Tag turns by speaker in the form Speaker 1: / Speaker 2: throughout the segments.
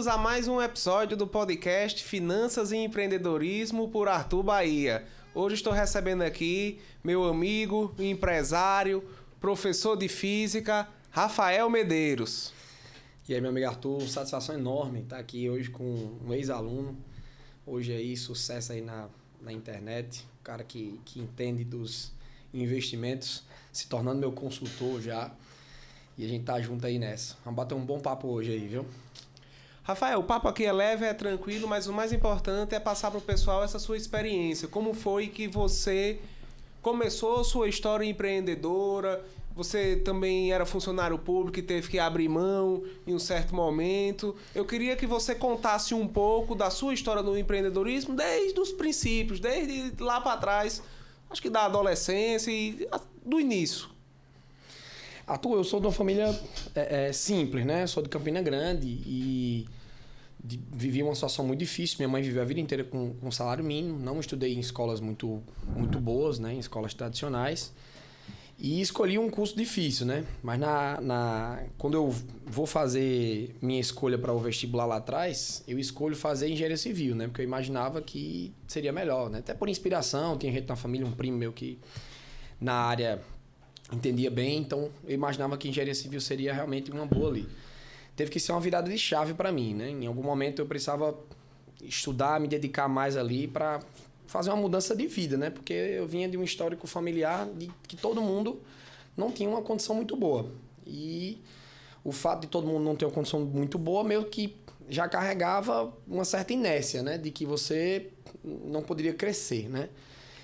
Speaker 1: bem-vindos a mais um episódio do podcast Finanças e Empreendedorismo por Arthur Bahia. Hoje estou recebendo aqui meu amigo, empresário, professor de física, Rafael Medeiros.
Speaker 2: E aí, meu amigo Arthur, satisfação enorme estar aqui hoje com um ex-aluno. Hoje aí, sucesso aí na internet, um cara que entende dos investimentos, se tornando meu consultor já. E a gente tá junto aí nessa. Vamos bater um bom papo hoje aí, viu?
Speaker 1: Rafael, o papo aqui é leve, é tranquilo, mas o mais importante é passar para o pessoal essa sua experiência. Como foi que você começou a sua história empreendedora? Você também era funcionário público e teve que abrir mão em um certo momento. Eu queria que você contasse um pouco da sua história no empreendedorismo desde os princípios, desde lá para trás, acho que da adolescência e do início.
Speaker 2: Arthur, eu sou de uma família simples, né? Sou de Campina Grande e vivi uma situação muito difícil. Minha mãe viveu a vida inteira com salário mínimo. Não estudei em escolas muito boas, né? Em escolas tradicionais. E escolhi um curso difícil, né? Mas quando eu vou fazer minha escolha para o vestibular lá atrás, eu escolho fazer engenharia civil, né? Porque eu imaginava que seria melhor, né? Até por inspiração, tinha gente na família, um primo meu que na área entendia bem, então eu imaginava que engenharia civil seria realmente uma boa ali. Teve que ser uma virada de chave para mim, né? Em algum momento eu precisava estudar, me dedicar mais ali para fazer uma mudança de vida, né? Porque eu vinha de um histórico familiar de que todo mundo não tinha uma condição muito boa. E o fato de todo mundo não ter uma condição muito boa meio que já carregava uma certa inércia, né? De que você não poderia crescer, né?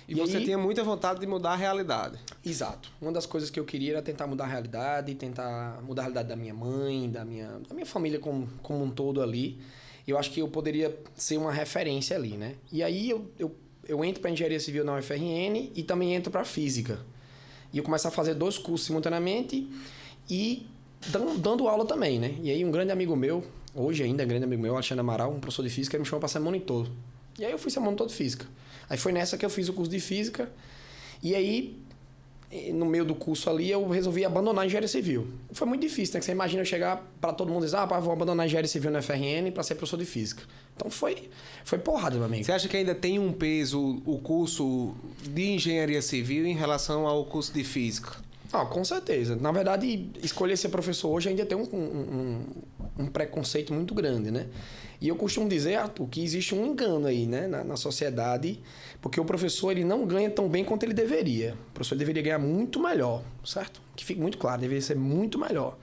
Speaker 1: E você tinha muita vontade de mudar a realidade.
Speaker 2: Exato. Uma das coisas que eu queria era tentar mudar a realidade, tentar mudar a realidade da minha mãe, da minha família como um todo ali. Eu acho que eu poderia ser uma referência ali, né? E aí eu entro para engenharia civil na UFRN e também entro para física. E eu começo a fazer 2 cursos simultaneamente e dando aula também, né? E aí um grande amigo meu, hoje ainda grande amigo meu, Alexandre Amaral, um professor de física, ele me chamou para ser monitor. E aí eu fui ser monitor de física. Aí foi nessa que eu fiz o curso de física. E aí, no meio do curso ali, eu resolvi abandonar a engenharia civil. Foi muito difícil, né? Que você imagina eu chegar para todo mundo e dizer, vou abandonar a engenharia civil na UFRN para ser professor de física. Então foi porrada, meu amigo.
Speaker 1: Você acha que ainda tem um peso o curso de engenharia civil em relação ao curso de física?
Speaker 2: Com certeza. Na verdade, escolher ser professor hoje ainda tem um preconceito muito grande, né? E eu costumo dizer, Arthur, que existe um engano aí, né, na sociedade, porque o professor ele não ganha tão bem quanto ele deveria. O professor deveria ganhar muito melhor, certo? Que fique muito claro, deveria ser muito melhor.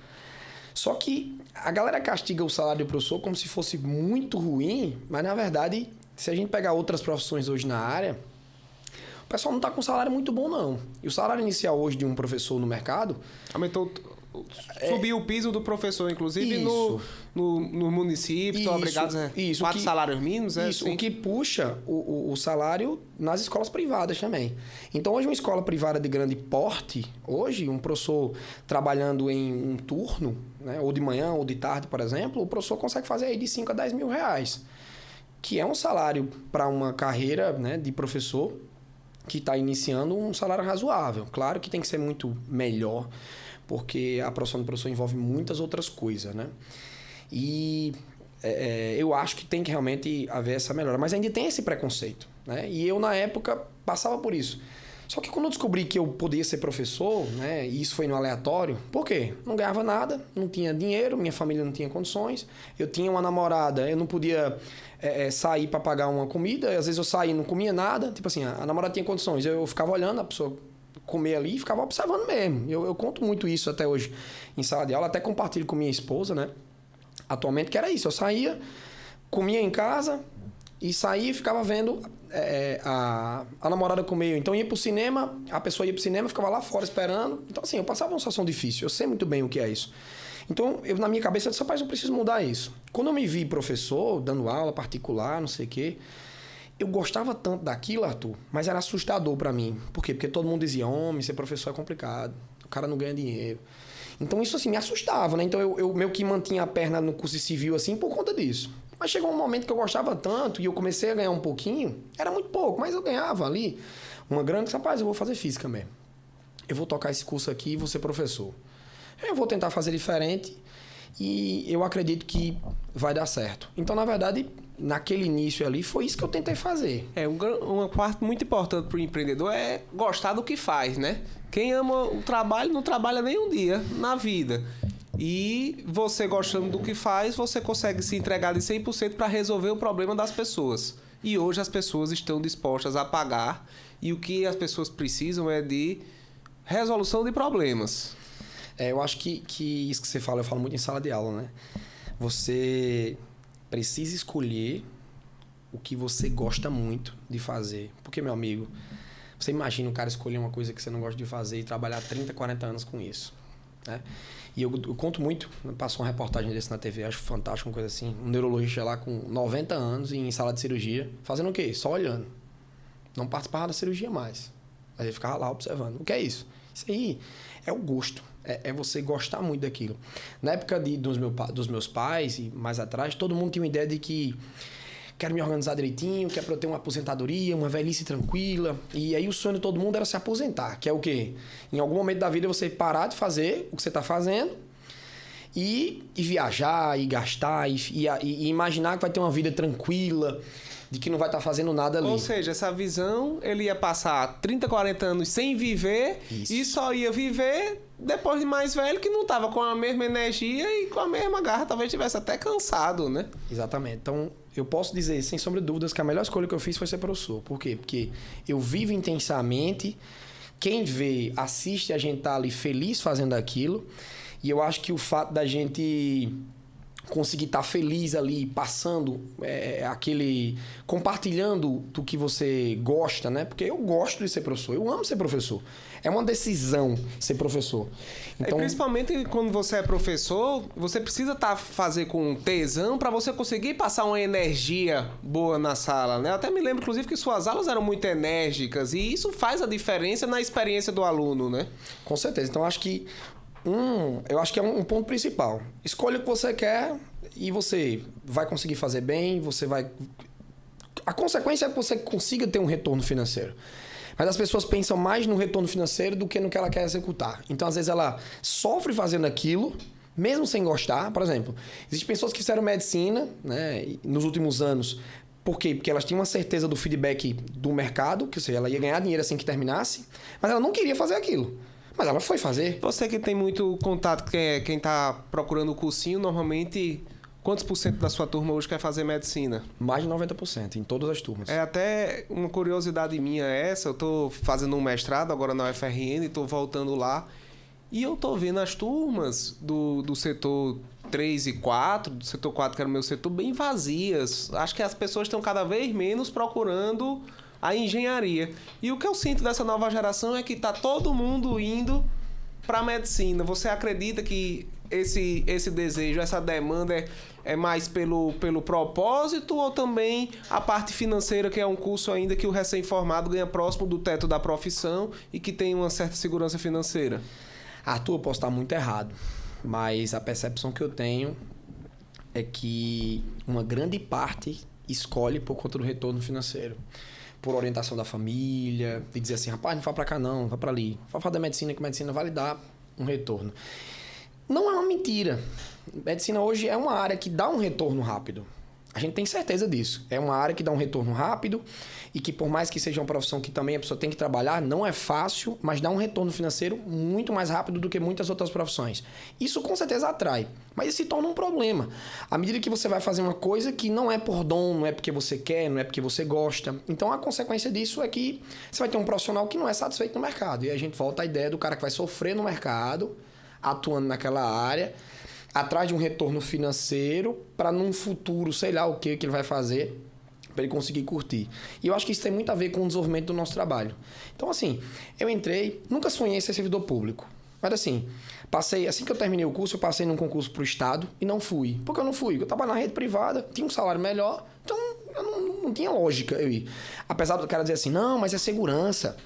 Speaker 2: Só que a galera castiga o salário do professor como se fosse muito ruim, mas na verdade, se a gente pegar outras profissões hoje na área, o pessoal não está com um salário muito bom, não. E o salário inicial hoje de um professor no mercado...
Speaker 1: Aumentou... Subiu o piso do professor, inclusive, no município, estão obrigados a 4 salários mínimos.
Speaker 2: Isso, o que puxa o salário nas escolas privadas também. Então, hoje, uma escola privada de grande porte, hoje, um professor trabalhando em um turno, né, ou de manhã ou de tarde, por exemplo, o professor consegue fazer aí de 5 a 10 mil reais, que é um salário para uma carreira, né, de professor que está iniciando, um salário razoável. Claro que tem que ser muito melhor, porque a profissão do professor envolve muitas outras coisas, né? E eu acho que tem que realmente haver essa melhora. Mas ainda tem esse preconceito, né? E eu, na época, passava por isso. Só que quando eu descobri que eu podia ser professor, né? E isso foi no aleatório, por quê? Não ganhava nada, não tinha dinheiro, minha família não tinha condições. Eu tinha uma namorada, eu não podia sair para pagar uma comida. Às vezes eu saía e não comia nada. Tipo assim, a namorada tinha condições. Eu ficava olhando a pessoa comer ali e ficava observando mesmo. Eu conto muito isso até hoje em sala de aula, até compartilho com minha esposa, né? Atualmente, que era isso. Eu saía, comia em casa e saía e ficava vendo a namorada comer. Então, ia pro cinema, a pessoa ia pro cinema, ficava lá fora esperando. Então, assim, eu passava uma situação difícil. Eu sei muito bem o que é isso. Então, na minha cabeça, eu disse, rapaz, eu preciso mudar isso. Quando eu me vi professor, dando aula particular, não sei o quê, eu gostava tanto daquilo, Arthur, mas era assustador para mim. Por quê? Porque todo mundo dizia, homem, ser professor é complicado, o cara não ganha dinheiro. Então isso assim me assustava, né? Então eu meio que mantinha a perna no curso civil assim por conta disso. Mas chegou um momento que eu gostava tanto e eu comecei a ganhar um pouquinho, era muito pouco, mas eu ganhava ali uma grana, que rapaz, eu vou fazer física mesmo. Eu vou tocar esse curso aqui e vou ser professor. Eu vou tentar fazer diferente. e eu acredito que vai dar certo. Então, na verdade, naquele início ali, foi isso que eu tentei fazer.
Speaker 1: Uma parte muito importante para o empreendedor é gostar do que faz, né? Quem ama o trabalho não trabalha nem um dia na vida. E você gostando do que faz, você consegue se entregar de 100% para resolver o problema das pessoas. E hoje as pessoas estão dispostas a pagar, e o que as pessoas precisam é de resolução de problemas.
Speaker 2: Eu acho que isso que você fala, eu falo muito em sala de aula, né? Você precisa escolher o que você gosta muito de fazer. Porque, meu amigo, você imagina um cara escolher uma coisa que você não gosta de fazer e trabalhar 30, 40 anos com isso, né? E eu conto muito, passou uma reportagem desse na TV, acho fantástico, uma coisa assim. Um neurologista lá com 90 anos em sala de cirurgia, fazendo o quê? Só olhando. Não participava da cirurgia mais. Mas ele ficava lá observando. O que é isso? Isso aí é o gosto. É você gostar muito daquilo. Na época dos meus pais e mais atrás, todo mundo tinha uma ideia de que quero me organizar direitinho, quero ter uma aposentadoria, uma velhice tranquila. E aí o sonho de todo mundo era se aposentar, que é o quê? Em algum momento da vida você parar de fazer o que você está fazendo e viajar, e gastar, e imaginar que vai ter uma vida tranquila, de que não vai estar fazendo nada ali.
Speaker 1: Ou seja, essa visão, ele ia passar 30, 40 anos sem viver. Isso. E só ia viver depois de mais velho, que não estava com a mesma energia e com a mesma garra, talvez estivesse até cansado, né?
Speaker 2: Exatamente. Então, eu posso dizer, sem sombra de dúvidas, que a melhor escolha que eu fiz foi ser professor. Por quê? Porque eu vivo intensamente, quem vê, assiste a gente tá ali feliz fazendo aquilo, e eu acho que o fato da gente conseguir estar feliz ali, passando compartilhando do que você gosta, né? Porque eu gosto de ser professor, eu amo ser professor. É uma decisão ser professor. Então,
Speaker 1: principalmente quando você é professor, você precisa fazer com tesão para você conseguir passar uma energia boa na sala, né? Eu até me lembro, inclusive, que suas aulas eram muito enérgicas e isso faz a diferença na experiência do aluno, né?
Speaker 2: Com certeza. Então, eu acho que é um ponto principal. Escolha o que você quer e você vai conseguir fazer bem, a consequência é que você consiga ter um retorno financeiro. Mas as pessoas pensam mais no retorno financeiro do que no que ela quer executar. Então, às vezes, ela sofre fazendo aquilo, mesmo sem gostar. Por exemplo, existem pessoas que fizeram medicina, né, nos últimos anos. Por quê? Porque elas tinham uma certeza do feedback do mercado, que, ou seja, ela ia ganhar dinheiro assim que terminasse, mas ela não queria fazer aquilo. Mas ela foi fazer.
Speaker 1: Você que tem muito contato, quem está procurando o cursinho, normalmente, quantos por cento da sua turma hoje quer fazer medicina?
Speaker 2: Mais de 90%, em todas as turmas.
Speaker 1: É até uma curiosidade minha essa, eu estou fazendo um mestrado agora na UFRN, estou voltando lá, e eu estou vendo as turmas do setor 3 e 4, do setor 4, que era o meu setor, bem vazias. Acho que as pessoas estão cada vez menos procurando a engenharia. E o que eu sinto dessa nova geração é que está todo mundo indo para a medicina. Você acredita que esse desejo, essa demanda é mais pelo propósito ou também a parte financeira, que é um curso ainda que o recém-formado ganha próximo do teto da profissão e que tem uma certa segurança financeira?
Speaker 2: Arthur, eu posso estar muito errado, mas a percepção que eu tenho é que uma grande parte escolhe por conta do retorno financeiro. Por orientação da família, de dizer assim, rapaz, não vai pra cá não, vai pra ali. Vai fazer medicina, que medicina vai lhe dar um retorno. Não é uma mentira. Medicina hoje é uma área que dá um retorno rápido. A gente tem certeza disso. É uma área que dá um retorno rápido e que, por mais que seja uma profissão que também a pessoa tem que trabalhar, não é fácil, mas dá um retorno financeiro muito mais rápido do que muitas outras profissões. Isso com certeza atrai, mas isso se torna um problema. À medida que você vai fazer uma coisa que não é por dom, não é porque você quer, não é porque você gosta. Então, a consequência disso é que você vai ter um profissional que não é satisfeito no mercado. E a gente volta à ideia do cara que vai sofrer no mercado, atuando naquela área, atrás de um retorno financeiro para num futuro, sei lá o que ele vai fazer para ele conseguir curtir. E eu acho que isso tem muito a ver com o desenvolvimento do nosso trabalho. Então, assim, eu entrei, nunca sonhei em ser servidor público. Mas assim, assim que eu terminei o curso, eu passei num concurso pro Estado e não fui. Por que eu não fui? Porque eu estava na rede privada, tinha um salário melhor, então eu não tinha lógica eu ir. Apesar do cara dizer assim, não, mas é segurança.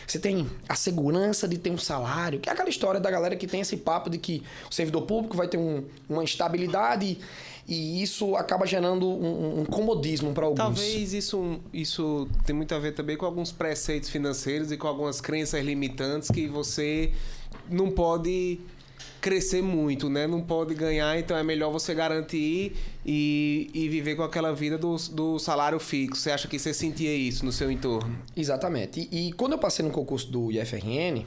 Speaker 2: Você tem a segurança de ter um salário, que é aquela história da galera que tem esse papo de que o servidor público vai ter uma estabilidade e isso acaba gerando um comodismo para alguns.
Speaker 1: Talvez isso tem muito a ver também com alguns preceitos financeiros e com algumas crenças limitantes que você não pode crescer muito, né? Não pode ganhar, então é melhor você garantir e viver com aquela vida do salário fixo. Você acha que você sentia isso no seu entorno?
Speaker 2: Exatamente. E quando eu passei no concurso do IFRN,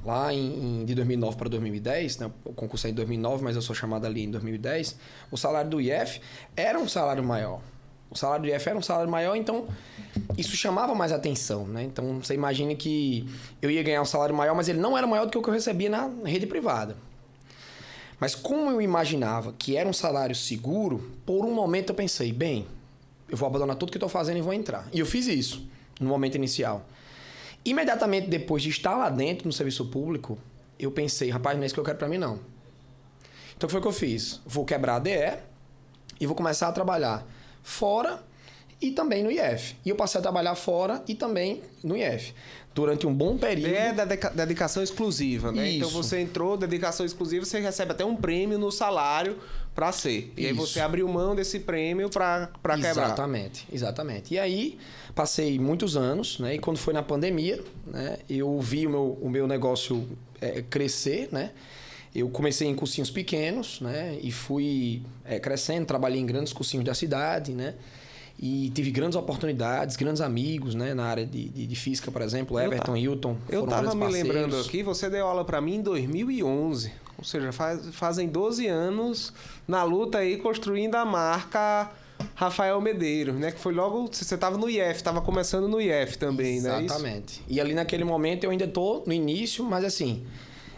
Speaker 2: lá de 2009 para 2010, né? O concurso é em 2009, mas eu sou chamado ali em 2010, o salário do IF era um salário maior. O salário do IF era um salário maior, então isso chamava mais atenção, né? Então você imagina que eu ia ganhar um salário maior, mas ele não era maior do que o que eu recebia na rede privada. Mas como eu imaginava que era um salário seguro, por um momento eu pensei, bem, eu vou abandonar tudo que estou fazendo e vou entrar. E eu fiz isso no momento inicial. Imediatamente depois de estar lá dentro no serviço público, eu pensei, rapaz, não é isso que eu quero para mim não. Então o que foi que eu fiz? Vou quebrar a DE e vou começar a trabalhar fora e também no IF. E eu passei a trabalhar fora e também no IF. Durante um bom período...
Speaker 1: É da dedicação exclusiva, né?
Speaker 2: Isso.
Speaker 1: Então você entrou, dedicação exclusiva, você recebe até um prêmio no salário para ser. E aí você abriu mão desse prêmio para quebrar.
Speaker 2: Exatamente. E aí passei muitos anos, né? E quando foi na pandemia, né? Eu vi o meu negócio crescer, né? Eu comecei em cursinhos pequenos, né? E fui crescendo, trabalhei em grandes cursinhos da cidade, né? E tive grandes oportunidades, grandes amigos, né? Na área de física, por exemplo, Everton, Hilton.
Speaker 1: Eu estava me lembrando aqui, você deu aula para mim em 2011. Ou seja, fazem 12 anos na luta aí, construindo a marca Rafael Medeiros, né? Que foi logo... Você estava no IF, estava começando no IF também, né?
Speaker 2: Exatamente. E ali naquele momento eu ainda estou no início, mas assim...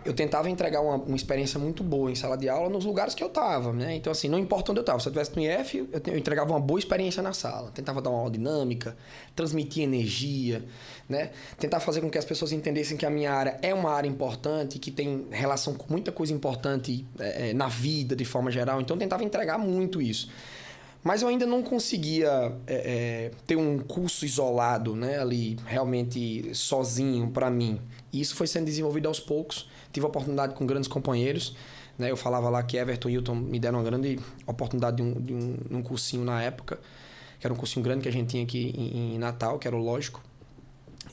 Speaker 2: Eu tentava entregar uma experiência muito boa em sala de aula nos lugares que eu estava, né? Então, assim, não importa onde eu estava. Se eu estivesse no IF, eu entregava uma boa experiência na sala. Tentava dar uma aula dinâmica, transmitir energia, né? Tentar fazer com que as pessoas entendessem que a minha área é uma área importante, que tem relação com muita coisa importante na vida, de forma geral. Então, eu tentava entregar muito isso. Mas eu ainda não conseguia ter um curso isolado, né? Ali, realmente sozinho para mim. E isso foi sendo desenvolvido aos poucos. Tive a oportunidade com grandes companheiros, né? Eu falava lá que Everton e Hilton me deram uma grande oportunidade de um cursinho na época, que era um cursinho grande que a gente tinha aqui em Natal, que era o Lógico.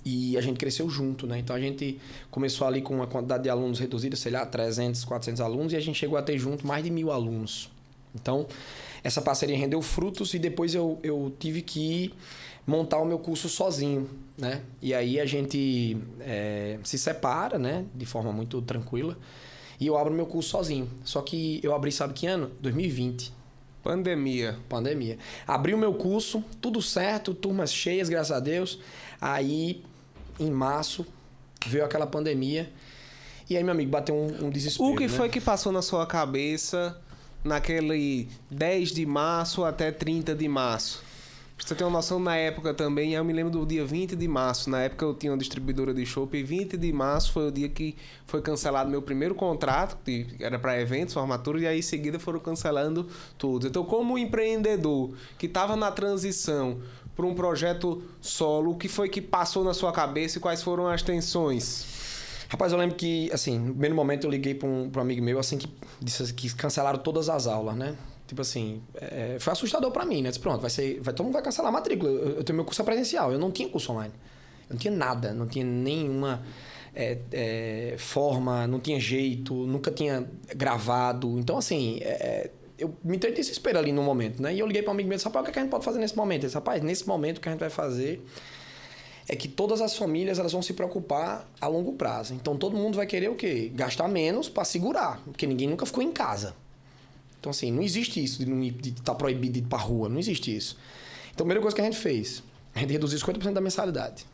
Speaker 2: E a gente cresceu junto, né? Então a gente começou ali com uma quantidade de alunos reduzida, sei lá, 300, 400 alunos, e a gente chegou a ter junto mais de 1.000 alunos. Então, essa parceria rendeu frutos e depois eu tive que montar o meu curso sozinho, né? E aí a gente se separa, né? De forma muito tranquila. E eu abro meu curso sozinho. Só que eu abri, sabe que ano? 2020.
Speaker 1: Pandemia.
Speaker 2: Abri o meu curso, tudo certo, turmas cheias, graças a Deus. Aí, em março, veio aquela pandemia. E aí, meu amigo, bateu um desespero.
Speaker 1: O que foi que passou na sua cabeça naquele 10 de março até 30 de março? Pra você ter uma noção, na época também, eu me lembro do dia 20 de março. Na época eu tinha uma distribuidora de chopp e 20 de março foi o dia que foi cancelado meu primeiro contrato, que era para eventos, formatura, e aí em seguida foram cancelando todos. Então, como empreendedor que estava na transição para um projeto solo, o que foi que passou na sua cabeça e quais foram as tensões?
Speaker 2: Rapaz, eu lembro que, assim, no primeiro momento eu liguei para um amigo meu, assim, que disse que cancelaram todas as aulas, né? Tipo assim, foi assustador pra mim, né? Disse, pronto, todo mundo vai cancelar a matrícula. Eu tenho meu curso presencial, eu não tinha curso online. Eu não tinha nada, não tinha nenhuma forma, não tinha jeito, nunca tinha gravado. Então, assim, eu me entrei em desespero ali no momento, né? E eu liguei para um amigo meu e disse, rapaz, o que a gente pode fazer nesse momento? Ele disse, rapaz, nesse momento o que a gente vai fazer é que todas as famílias elas vão se preocupar a longo prazo. Então, todo mundo vai querer o quê? Gastar menos para segurar, porque ninguém nunca ficou em casa. Então, assim, não existe isso de estar proibido de ir pra rua. Não existe isso. Então, a primeira coisa que a gente fez, a gente reduziu 50% da mensalidade.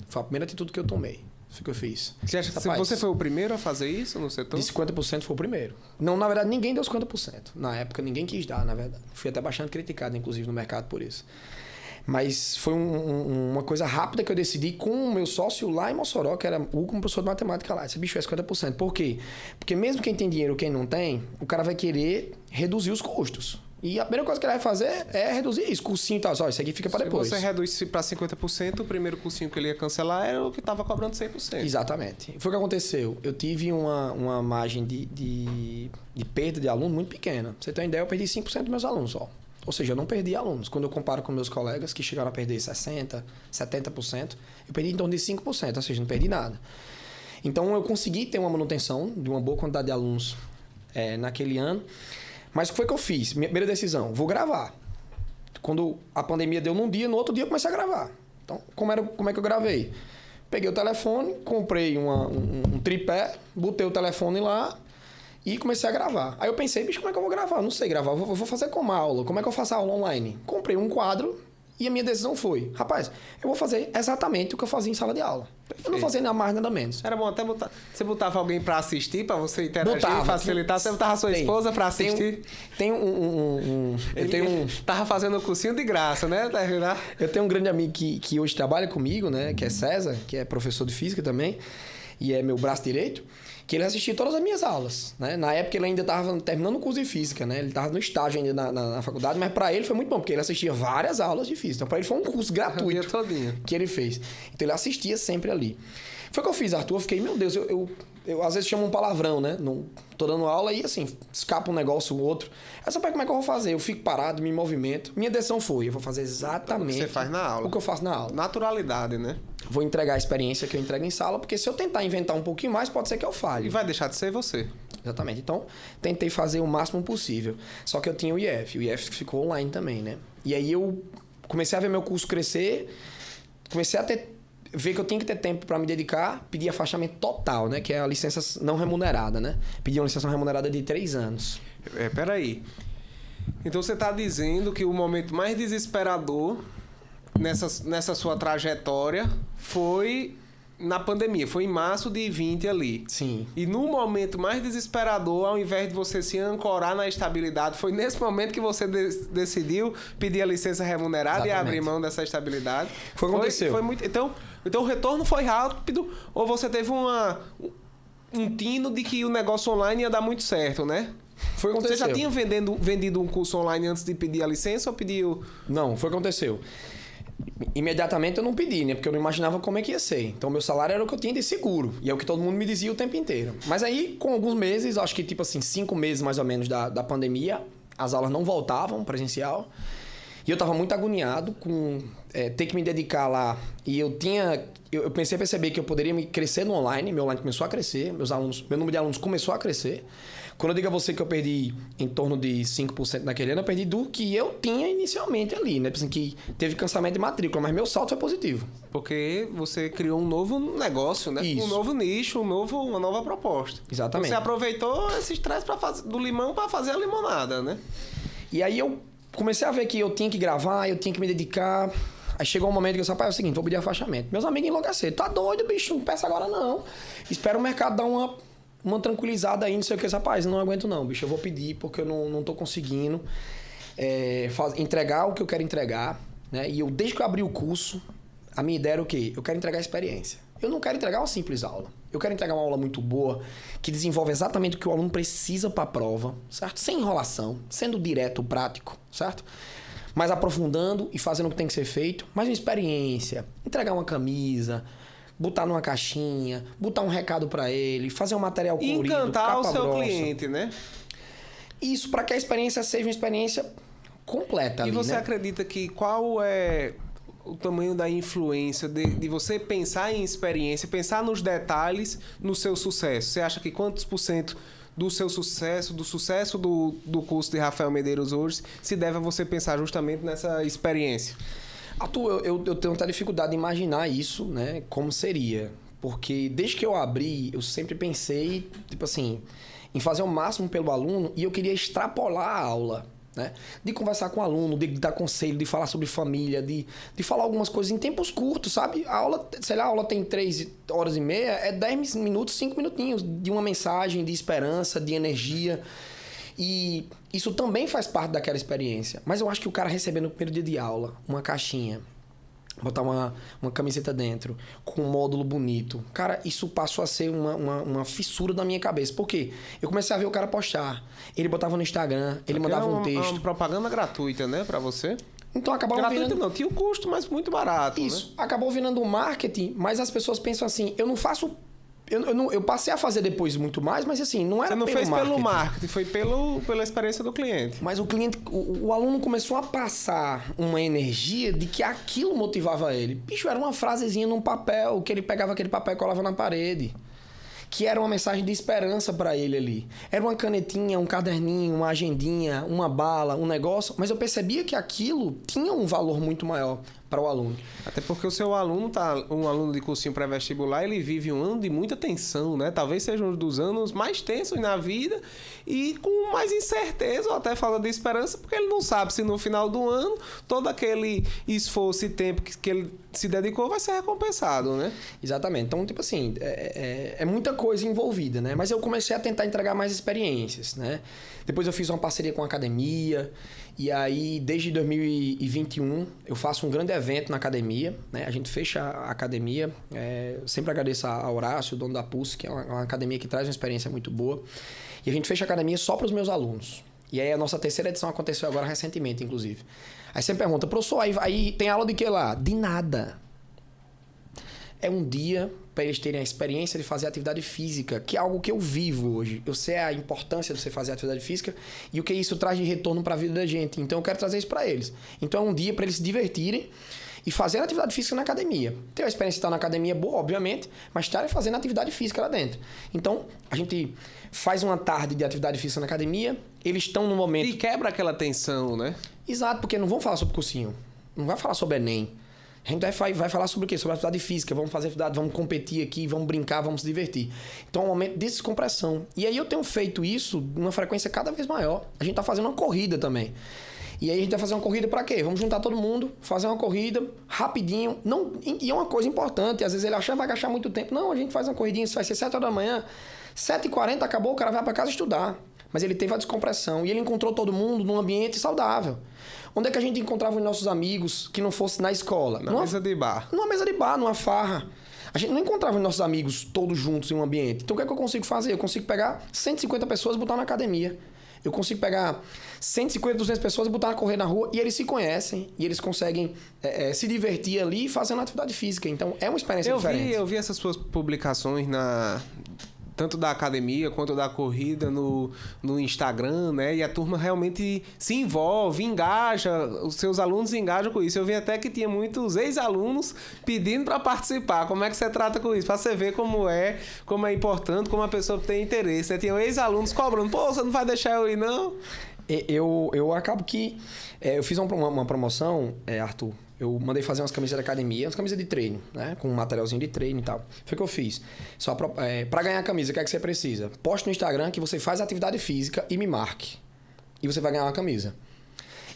Speaker 2: Foi a primeira atitude que eu tomei. Isso que eu fiz.
Speaker 1: Você acha que você foi o primeiro a fazer isso no setor?
Speaker 2: De 50% foi o primeiro. Não, na verdade, ninguém deu 50%. Na época, ninguém quis dar, na verdade. Fui até bastante criticado, inclusive, no mercado por isso. Mas foi uma coisa rápida que eu decidi com o meu sócio lá em Mossoró, que era o professor de matemática lá. Esse bicho é 50%. Por quê? Porque mesmo quem tem dinheiro ou quem não tem, o cara vai querer reduzir os custos. E a primeira coisa que ele vai fazer é reduzir isso. Cursinho e tal. Ó, isso aqui fica para depois.
Speaker 1: Se você reduz para 50%, o primeiro cursinho que ele ia cancelar era o que estava cobrando 100%.
Speaker 2: Exatamente. Foi o que aconteceu. Eu tive uma margem de perda de aluno muito pequena. Pra você ter uma ideia, eu perdi 5% dos meus alunos só. Ou seja, eu não perdi alunos. Quando eu comparo com meus colegas que chegaram a perder 60%, 70%, eu perdi em torno de 5%, ou seja, não perdi nada. Então, eu consegui ter uma manutenção de uma boa quantidade de alunos naquele ano. Mas o que foi que eu fiz? Minha primeira decisão, vou gravar. Quando a pandemia deu num dia, no outro dia eu comecei a gravar. Então, como é que eu gravei? Peguei o telefone, comprei um tripé, botei o telefone lá e comecei a gravar. Aí eu pensei, bicho, como é que eu vou gravar? Eu não sei gravar, eu vou fazer como aula? Como é que eu faço a aula online? Comprei um quadro e a minha decisão foi, rapaz, eu vou fazer exatamente o que eu fazia em sala de aula. Eu não fazia nada mais, nada menos.
Speaker 1: Era bom até botar... Você botava alguém pra assistir, pra você interagir,
Speaker 2: Botava,
Speaker 1: facilitar? Você botava a sua esposa pra assistir?
Speaker 2: Eu tenho
Speaker 1: Tava fazendo um cursinho de graça, né?
Speaker 2: Eu tenho um grande amigo que hoje trabalha comigo, né? Que é César, que é professor de física também. E é meu braço direito. Que ele assistia todas as minhas aulas, né? Na época ele ainda estava terminando o curso de física, né? Ele estava no estágio ainda na faculdade, mas para ele foi muito bom, porque ele assistia várias aulas de física. Então para ele foi um curso gratuito que ele fez. Então ele assistia sempre ali. Foi o que eu fiz, Arthur. Eu fiquei, meu Deus, eu às vezes chamo um palavrão, né? Não, tô dando aula e assim, escapa um negócio ou outro. Aí sabe como é que eu vou fazer? Eu fico parado, me movimento. Minha decisão foi, eu vou fazer exatamente
Speaker 1: o que você faz na aula.
Speaker 2: O que eu faço na aula.
Speaker 1: Naturalidade, né?
Speaker 2: Vou entregar a experiência que eu entrego em sala, porque se eu tentar inventar um pouquinho mais, pode ser que eu falhe.
Speaker 1: E vai deixar de ser você.
Speaker 2: Exatamente. Então, tentei fazer o máximo possível. Só que eu tinha o IF. O IF ficou online também, né? E aí eu comecei a ver meu curso crescer, comecei a ver que eu tinha que ter tempo para me dedicar, pedi afastamento total, né? Que é a licença não remunerada, né? Pedi uma licença não remunerada de 3 anos.
Speaker 1: Peraí. Então você está dizendo que o momento mais desesperador nessa sua trajetória foi na pandemia, foi em março de 20 ali.
Speaker 2: Sim.
Speaker 1: E no momento mais desesperador, ao invés de você se ancorar na estabilidade, foi nesse momento que você decidiu pedir a licença remunerada. Exatamente. E abrir mão dessa estabilidade.
Speaker 2: Foi o que aconteceu.
Speaker 1: Foi muito, então o retorno foi rápido, ou você teve um tino de que o negócio online ia dar muito certo, né?
Speaker 2: Foi o que aconteceu.
Speaker 1: Você já tinha vendido um curso online antes de pedir a licença ou pediu...
Speaker 2: Não, foi o que aconteceu. Imediatamente eu não pedi, né? Porque eu não imaginava como é que ia ser. Então, meu salário era o que eu tinha de seguro. E é o que todo mundo me dizia o tempo inteiro. Mas aí, com alguns meses, acho que tipo assim, 5 meses mais ou menos da pandemia, as aulas não voltavam presencial. E eu tava muito agoniado com ter que me dedicar lá. E eu pensei a perceber que eu poderia me crescer no online. Meu online começou a crescer. Meu número de alunos começou a crescer. Quando eu digo a você que eu perdi em torno de 5% naquele ano, eu perdi do que eu tinha inicialmente ali, né? Assim, que teve cancelamento de matrícula, mas meu salto foi positivo.
Speaker 1: Porque você criou um novo negócio, né?
Speaker 2: Isso.
Speaker 1: Um novo nicho, uma nova proposta.
Speaker 2: Exatamente.
Speaker 1: Você aproveitou esse estresse do limão para fazer a limonada, né?
Speaker 2: E aí eu comecei a ver que eu tinha que gravar, eu tinha que me dedicar. Aí chegou um momento que eu disse, rapaz, é o seguinte, vou pedir afastamento. Meus amigos enlouqueceram. Tá doido, bicho, não peça agora não. Espera o mercado dar uma tranquilizada aí, não sei o que. Rapaz, eu não aguento não, bicho. Eu vou pedir porque eu não tô conseguindo entregar o que eu quero entregar, né? E desde que eu abri o curso, a minha ideia era o quê? Eu quero entregar a experiência. Eu não quero entregar uma simples aula. Eu quero entregar uma aula muito boa, que desenvolve exatamente o que o aluno precisa para a prova, certo? Sem enrolação, sendo direto, prático, certo? Mas aprofundando e fazendo o que tem que ser feito. Mais uma experiência, entregar uma camisa, botar numa caixinha, botar um recado para ele, fazer um material colorido,
Speaker 1: encantar o seu cliente, né?
Speaker 2: Isso, para que a experiência seja uma experiência completa ali,
Speaker 1: E você
Speaker 2: né?
Speaker 1: acredita que qual é o tamanho da influência de você pensar em experiência, pensar nos detalhes no seu sucesso? Você acha que quantos % do seu sucesso, do sucesso do curso de Rafael Medeiros hoje, se deve a você pensar justamente nessa experiência?
Speaker 2: Arthur, eu tenho muita dificuldade de imaginar isso, né? Como seria. Porque desde que eu abri, eu sempre pensei, tipo assim, em fazer o máximo pelo aluno e eu queria extrapolar a aula, né? De conversar com o aluno, de dar conselho, de falar sobre família, de falar algumas coisas em tempos curtos, sabe? A aula, sei lá, a aula tem 3 horas e meia, é 10 minutos, 5 minutinhos de uma mensagem de esperança, de energia. E isso também faz parte daquela experiência. Mas eu acho que o cara receber no primeiro dia de aula uma caixinha, botar uma camiseta dentro, com um módulo bonito. Cara, isso passou a ser uma fissura na minha cabeça. Por quê? Eu comecei a ver o cara postar. Ele botava no Instagram, ele mandava um texto.
Speaker 1: Uma propaganda gratuita, né? Pra você.
Speaker 2: Então acabava
Speaker 1: gratuito não, tinha o custo, mas muito barato.
Speaker 2: Isso.
Speaker 1: Né?
Speaker 2: Acabou virando um marketing, mas as pessoas pensam assim, eu não faço... Eu passei a fazer depois muito mais, mas assim, não era pelo marketing.
Speaker 1: Você não fez pelo marketing, foi pela experiência do cliente.
Speaker 2: Mas o cliente, o aluno começou a passar uma energia de que aquilo motivava ele. Bicho, era uma frasezinha num papel, que ele pegava aquele papel e colava na parede. que era uma mensagem de esperança para ele ali. Era uma canetinha, um caderninho, uma agendinha, uma bala, um negócio, mas eu percebia que aquilo tinha um valor muito maior para o aluno.
Speaker 1: Até porque o seu aluno um aluno de cursinho pré-vestibular, ele vive um ano de muita tensão, né? Talvez seja um dos anos mais tensos na vida e com mais incerteza, ou até falta de esperança, porque ele não sabe se no final do ano todo aquele esforço e tempo que ele se dedicou vai ser recompensado, né?
Speaker 2: Exatamente. Então, tipo assim, é muita coisa envolvida, né? Mas eu comecei a tentar entregar mais experiências, né? Depois eu fiz uma parceria com a academia. E aí, desde 2021, eu faço um grande evento na academia, né? A gente fecha a academia. Eu sempre agradeço a Horácio, o dono da Pulse, que é uma academia que traz uma experiência muito boa. E a gente fecha a academia só para os meus alunos. E aí, a nossa terceira edição aconteceu agora recentemente, inclusive. Aí você me pergunta, professor, aí tem aula de que lá? De nada. É um dia para eles terem a experiência de fazer atividade física, que é algo que eu vivo hoje. Eu sei a importância de você fazer atividade física e o que isso traz de retorno para a vida da gente. Então eu quero trazer isso para eles. Então é um dia para eles se divertirem e fazer atividade física na academia. Ter a experiência de estar na academia boa, obviamente, mas estarem fazendo atividade física lá dentro. Então a gente faz uma tarde de atividade física na academia, eles estão no momento...
Speaker 1: E quebra aquela tensão, né?
Speaker 2: Exato, porque não vão falar sobre cursinho, não vai falar sobre Enem. A gente vai falar sobre o quê? Sobre atividade física. Vamos fazer atividade, vamos competir aqui, vamos brincar, vamos se divertir. Então é um momento de descompressão. E aí eu tenho feito isso numa frequência cada vez maior. A gente tá fazendo uma corrida também. E aí a gente vai fazer uma corrida para quê? Vamos juntar todo mundo, fazer uma corrida rapidinho. Não, e é uma coisa importante. Às vezes ele acha que vai gastar muito tempo. Não, a gente faz uma corridinha, isso vai ser 7 horas da manhã. 7h40 acabou, o cara vai para casa estudar. Mas ele teve a descompressão. E ele encontrou todo mundo num ambiente saudável. Onde é que a gente encontrava os nossos amigos que não fosse na escola?
Speaker 1: Na mesa de bar.
Speaker 2: Numa mesa de bar, numa farra. A gente não encontrava os nossos amigos todos juntos em um ambiente. Então o que é que eu consigo fazer? Eu consigo pegar 150 pessoas e botar na academia. Eu consigo pegar 150, 200 pessoas e botar a correr na rua e eles se conhecem. E eles conseguem se divertir ali fazendo atividade física. Então é uma experiência diferente.
Speaker 1: Eu vi essas suas publicações tanto da academia quanto da corrida no Instagram, né? E a turma realmente se envolve, engaja, os seus alunos engajam com isso. Eu vi até que tinha muitos ex-alunos pedindo para participar. Como é que você trata com isso? Para você ver como é importante, como a pessoa tem interesse. Né? Tinha ex-alunos cobrando, pô, você não vai deixar eu ir, não?
Speaker 2: Eu acabo que... eu fiz uma promoção, Arthur. Eu mandei fazer umas camisas da academia, umas camisas de treino, né? Com um materialzinho de treino e tal. Foi o que eu fiz. Só pra ganhar a camisa, o que é que você precisa? Poste no Instagram que você faz atividade física e me marque. E você vai ganhar uma camisa.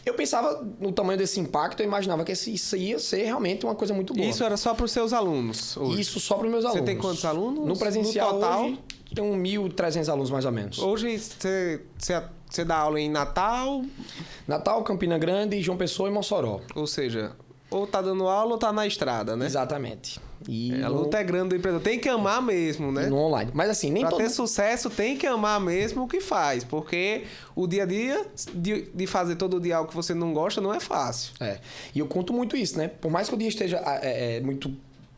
Speaker 2: Eu pensava no tamanho desse impacto, eu imaginava que isso ia ser realmente uma coisa muito boa.
Speaker 1: Isso era só para os seus alunos? Hoje.
Speaker 2: Isso só para os meus alunos.
Speaker 1: Você tem quantos alunos?
Speaker 2: No presencial,
Speaker 1: no total,
Speaker 2: hoje, tem 1.300 alunos mais ou menos.
Speaker 1: Hoje você dá aula em Natal?
Speaker 2: Natal, Campina Grande, João Pessoa e Mossoró.
Speaker 1: Ou seja... Ou tá dando aula ou tá na estrada, né?
Speaker 2: Exatamente.
Speaker 1: A luta é grande do empreendedor. Tem que amar mesmo, né?
Speaker 2: No online. Mas assim, nem
Speaker 1: pra ter sucesso, tem que amar mesmo o que faz. Porque o dia a dia, de fazer todo dia algo que você não gosta, não é fácil.
Speaker 2: E eu conto muito isso, né? Por mais que o dia esteja muito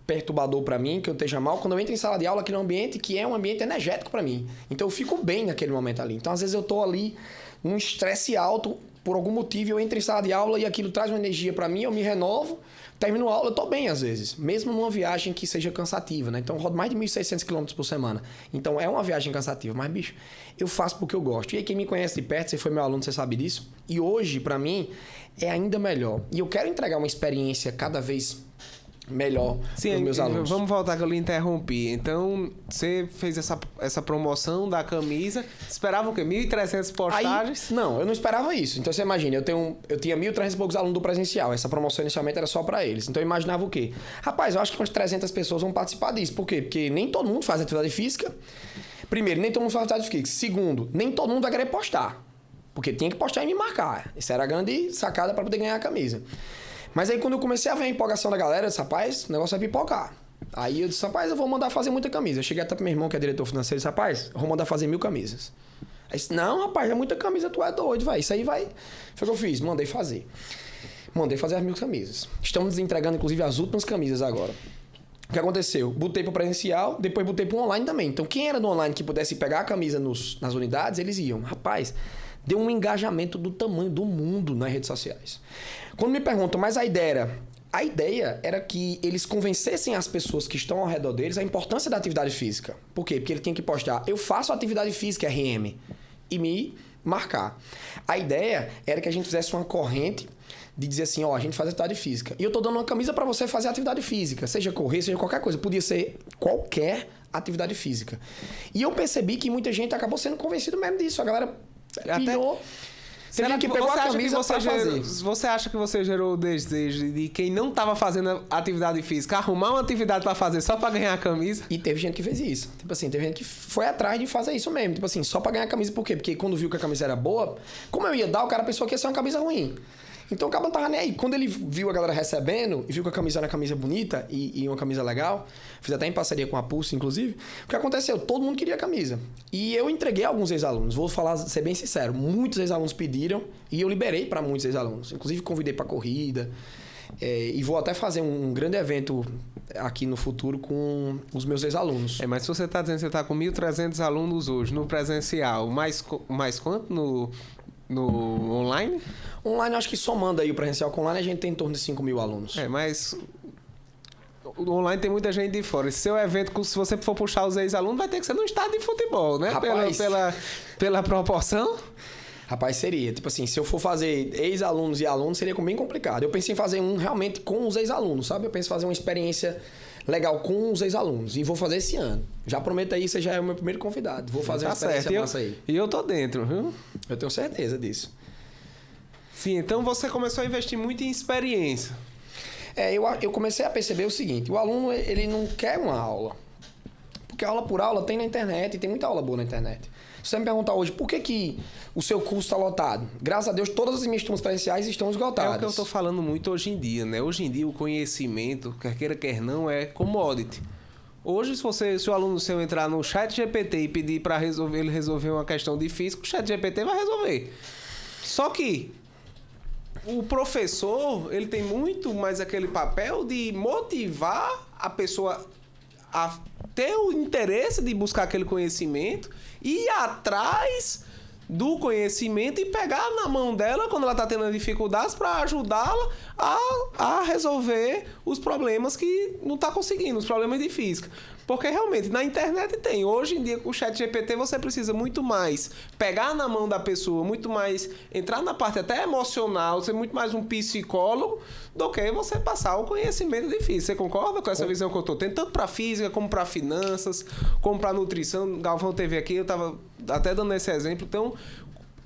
Speaker 2: perturbador para mim, que eu esteja mal, quando eu entro em sala de aula, aquele ambiente que é um ambiente energético para mim. Então eu fico bem naquele momento ali. Então às vezes eu tô ali num estresse alto, por algum motivo eu entro em sala de aula e aquilo traz uma energia para mim, eu me renovo, termino a aula, eu tô bem às vezes, mesmo numa viagem que seja cansativa, né? Então eu rodo mais de 1.600 km por semana. Então é uma viagem cansativa, mas bicho, eu faço porque eu gosto. E aí quem me conhece de perto, você foi meu aluno, você sabe disso. E hoje, para mim, é ainda melhor. E eu quero entregar uma experiência cada vez melhor para os meus alunos.
Speaker 1: Vamos voltar que eu lhe interrompi. Então, você fez essa promoção da camisa. Esperava o quê? 1.300 postagens?
Speaker 2: Aí, não, eu não esperava isso. Então, você imagina, eu tinha 1.300 e poucos alunos do presencial. Essa promoção inicialmente era só para eles. Então, eu imaginava o quê? Rapaz, eu acho que umas 300 pessoas vão participar disso. Por quê? Porque nem todo mundo faz atividade física. Primeiro, nem todo mundo faz atividade física. Segundo, nem todo mundo vai querer postar. Porque tinha que postar e me marcar. Essa era a grande sacada para poder ganhar a camisa. Mas aí quando eu comecei a ver a empolgação da galera, eu disse, rapaz, o negócio vai pipocar. Aí eu disse, rapaz, eu vou mandar fazer muita camisa. Eu cheguei até pro meu irmão, que é diretor financeiro, e disse, rapaz, eu vou mandar fazer 1.000 camisas. Aí disse, não, rapaz, é muita camisa, tu é doido, vai. Isso aí vai. Foi o que eu fiz, mandei fazer. Mandei fazer as 1.000 camisas. Estamos entregando, inclusive, as últimas camisas agora. O que aconteceu? Botei pro presencial, depois botei pro online também. Então, quem era do online que pudesse pegar a camisa nas unidades, eles iam. Rapaz, deu um engajamento do tamanho do mundo nas redes sociais. Quando me perguntam, mas a ideia era A ideia era que eles convencessem as pessoas que estão ao redor deles a importância da atividade física. Por quê? Porque ele tinha que postar, eu faço atividade física, RM, e me marcar. A ideia era que a gente fizesse uma corrente de dizer assim, ó, a gente faz atividade física. E eu tô dando uma camisa para você fazer atividade física, seja correr, seja qualquer coisa. Podia ser qualquer atividade física. E eu percebi que muita gente acabou sendo convencido mesmo disso. A galera pirou.
Speaker 1: Será que pegou a camisa pra fazer? Você acha que você gerou o desejo de quem não estava fazendo atividade física arrumar uma atividade para fazer só para ganhar a camisa?
Speaker 2: E teve gente que fez isso. Tipo assim, teve gente que foi atrás de fazer isso mesmo. Tipo assim, só para ganhar a camisa. Por quê? Porque quando viu que a camisa era boa, como eu ia dar, o cara pensou que ia ser uma camisa ruim. Então o cara não tava nem aí. Quando ele viu a galera recebendo e viu que a camisa era uma camisa bonita e uma camisa legal, fiz até em parceria com a Pulse, inclusive, o que aconteceu? Todo mundo queria a camisa. E eu entreguei a alguns ex-alunos. Vou falar, ser bem sincero, muitos ex-alunos pediram e eu liberei para muitos ex-alunos. Inclusive convidei para corrida. E vou até fazer um grande evento aqui no futuro com os meus ex-alunos.
Speaker 1: Mas se você está dizendo que você está com 1.300 alunos hoje no presencial, mais quanto no online?
Speaker 2: Online, acho que somando aí o presencial com online, a gente tem em torno de 5.000 alunos.
Speaker 1: Mas o online tem muita gente de fora. Esse seu evento, se você for puxar os ex-alunos, vai ter que ser no estádio de futebol, né?
Speaker 2: Rapaz,
Speaker 1: pela proporção.
Speaker 2: Rapaz, seria. Tipo assim, se eu for fazer ex-alunos e alunos, seria bem complicado. Eu pensei em fazer um realmente com os ex-alunos, sabe? Eu penso em fazer uma experiência legal com os ex-alunos. E vou fazer esse ano. Já prometo aí, você já é o meu primeiro convidado. Vou fazer uma experiência massa aí.
Speaker 1: E eu tô dentro, viu?
Speaker 2: Eu tenho certeza disso.
Speaker 1: Sim, então você começou a investir muito em experiência.
Speaker 2: Eu comecei a perceber o seguinte. O aluno, ele não quer uma aula. Porque aula por aula tem na internet. E tem muita aula boa na internet. Se você me perguntar hoje, por que o seu curso está lotado? Graças a Deus, todas as minhas turmas presenciais estão esgotadas.
Speaker 1: É o que eu estou falando muito hoje em dia, né? Hoje em dia, o conhecimento, quer queira, quer não, é commodity. Hoje, se o aluno seu entrar no chat GPT e pedir para ele resolver uma questão difícil, o chat GPT vai resolver. Só que o professor, ele tem muito mais aquele papel de motivar a pessoa a ter o interesse de buscar aquele conhecimento, ir atrás do conhecimento e pegar na mão dela quando ela está tendo dificuldades para ajudá-la a resolver os problemas que não está conseguindo, os problemas de física. Porque realmente na internet tem. Hoje em dia com o chat GPT você precisa muito mais pegar na mão da pessoa, muito mais entrar na parte até emocional, ser muito mais um psicólogo do que você passar o conhecimento de física. Você concorda com essa visão que eu estou tendo? Tanto para física, como para finanças, como para nutrição. Galvão teve aqui, eu estava até dando esse exemplo. Então,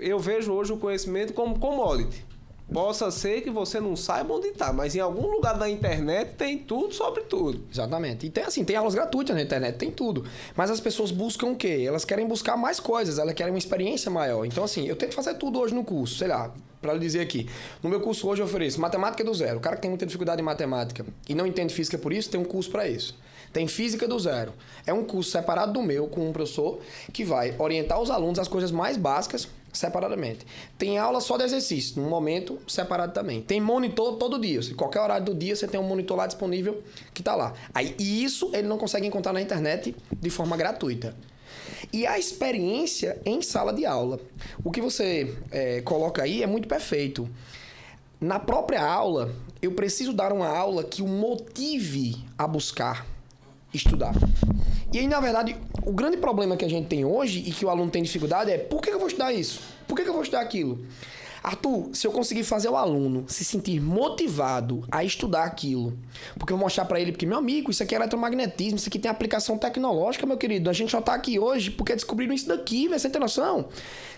Speaker 1: eu vejo hoje o conhecimento como commodity. Possa ser que você não saiba onde está, mas em algum lugar da internet tem tudo sobre tudo.
Speaker 2: Exatamente. E tem aulas gratuitas na internet, tem tudo. Mas as pessoas buscam o quê? Elas querem buscar mais coisas, elas querem uma experiência maior. Então, assim, eu tento fazer tudo hoje no curso, sei lá, para lhe dizer aqui. No meu curso hoje eu ofereço matemática do zero. O cara que tem muita dificuldade em matemática e não entende física por isso, tem um curso para isso. Tem física do zero. É um curso separado do meu, com um professor que vai orientar os alunos as coisas mais básicas separadamente. Tem aula só de exercício, num momento separado também. Tem monitor todo dia. Qualquer horário do dia você tem um monitor lá disponível que está lá. E isso ele não consegue encontrar na internet de forma gratuita. E a experiência em sala de aula. O que você coloca aí é muito perfeito. Na própria aula, eu preciso dar uma aula que o motive a buscar estudar. E aí, na verdade, o grande problema que a gente tem hoje e que o aluno tem dificuldade é: por que eu vou estudar isso? Por que eu vou estudar aquilo? Arthur, se eu conseguir fazer o aluno se sentir motivado a estudar aquilo, porque eu vou mostrar para ele, porque, meu amigo, isso aqui é eletromagnetismo, isso aqui tem aplicação tecnológica, meu querido. A gente só tá aqui hoje porque descobriram isso daqui, você tem noção?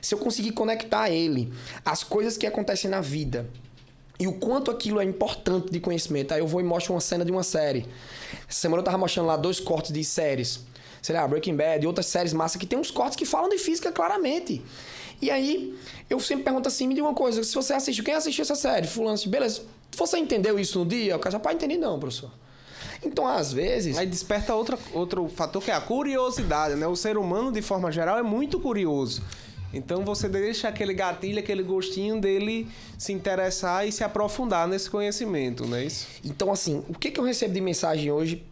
Speaker 2: Se eu conseguir conectar ele às coisas que acontecem na vida e o quanto aquilo é importante de conhecimento. Aí eu vou e mostro uma cena de uma série. Essa semana eu tava mostrando lá 2 cortes de séries. Sei lá, Breaking Bad e outras séries massa que tem uns cortes que falam de física claramente. E aí, eu sempre pergunto assim, me diga uma coisa, se você assistiu, quem assistiu essa série? Fulano, beleza, você entendeu isso no dia? O cara, rapaz, entendi não, professor. Então, às vezes...
Speaker 1: Aí desperta outro fator que é a curiosidade, né? O ser humano, de forma geral, é muito curioso. Então você deixa aquele gatilho, aquele gostinho dele se interessar e se aprofundar nesse conhecimento, não é isso?
Speaker 2: Então, assim, o que eu recebo de mensagem hoje,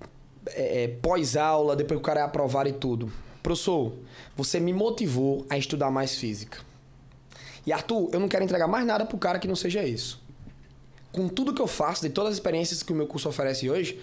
Speaker 2: pós-aula, depois que o cara é aprovado e tudo? Professor, você me motivou a estudar mais física. E Arthur, eu não quero entregar mais nada pro cara que não seja isso. com tudo que eu faço, de todas as experiências que o meu curso oferece hoje,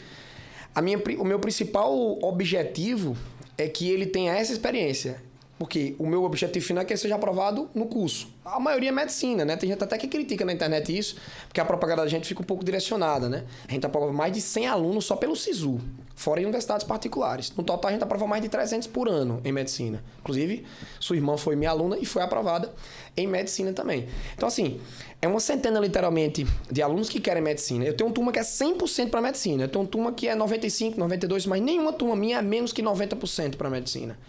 Speaker 2: o meu principal objetivo é que ele tenha essa experiência. Porque o meu objetivo final é que ele seja aprovado no curso. A maioria é medicina, né? Tem gente até que critica na internet isso, porque a propaganda da gente fica um pouco direcionada, né? A gente aprova mais de 100 alunos só pelo SISU, fora em universidades particulares. No total, a gente aprova mais de 300 por ano em medicina. Inclusive, sua irmã foi minha aluna e foi aprovada em medicina também. Então, assim, é uma centena, literalmente, de alunos que querem medicina. Eu tenho uma turma que é 100% para medicina. Eu tenho uma turma que é 95%, 92%, mas nenhuma turma minha é menos que 90% para medicina.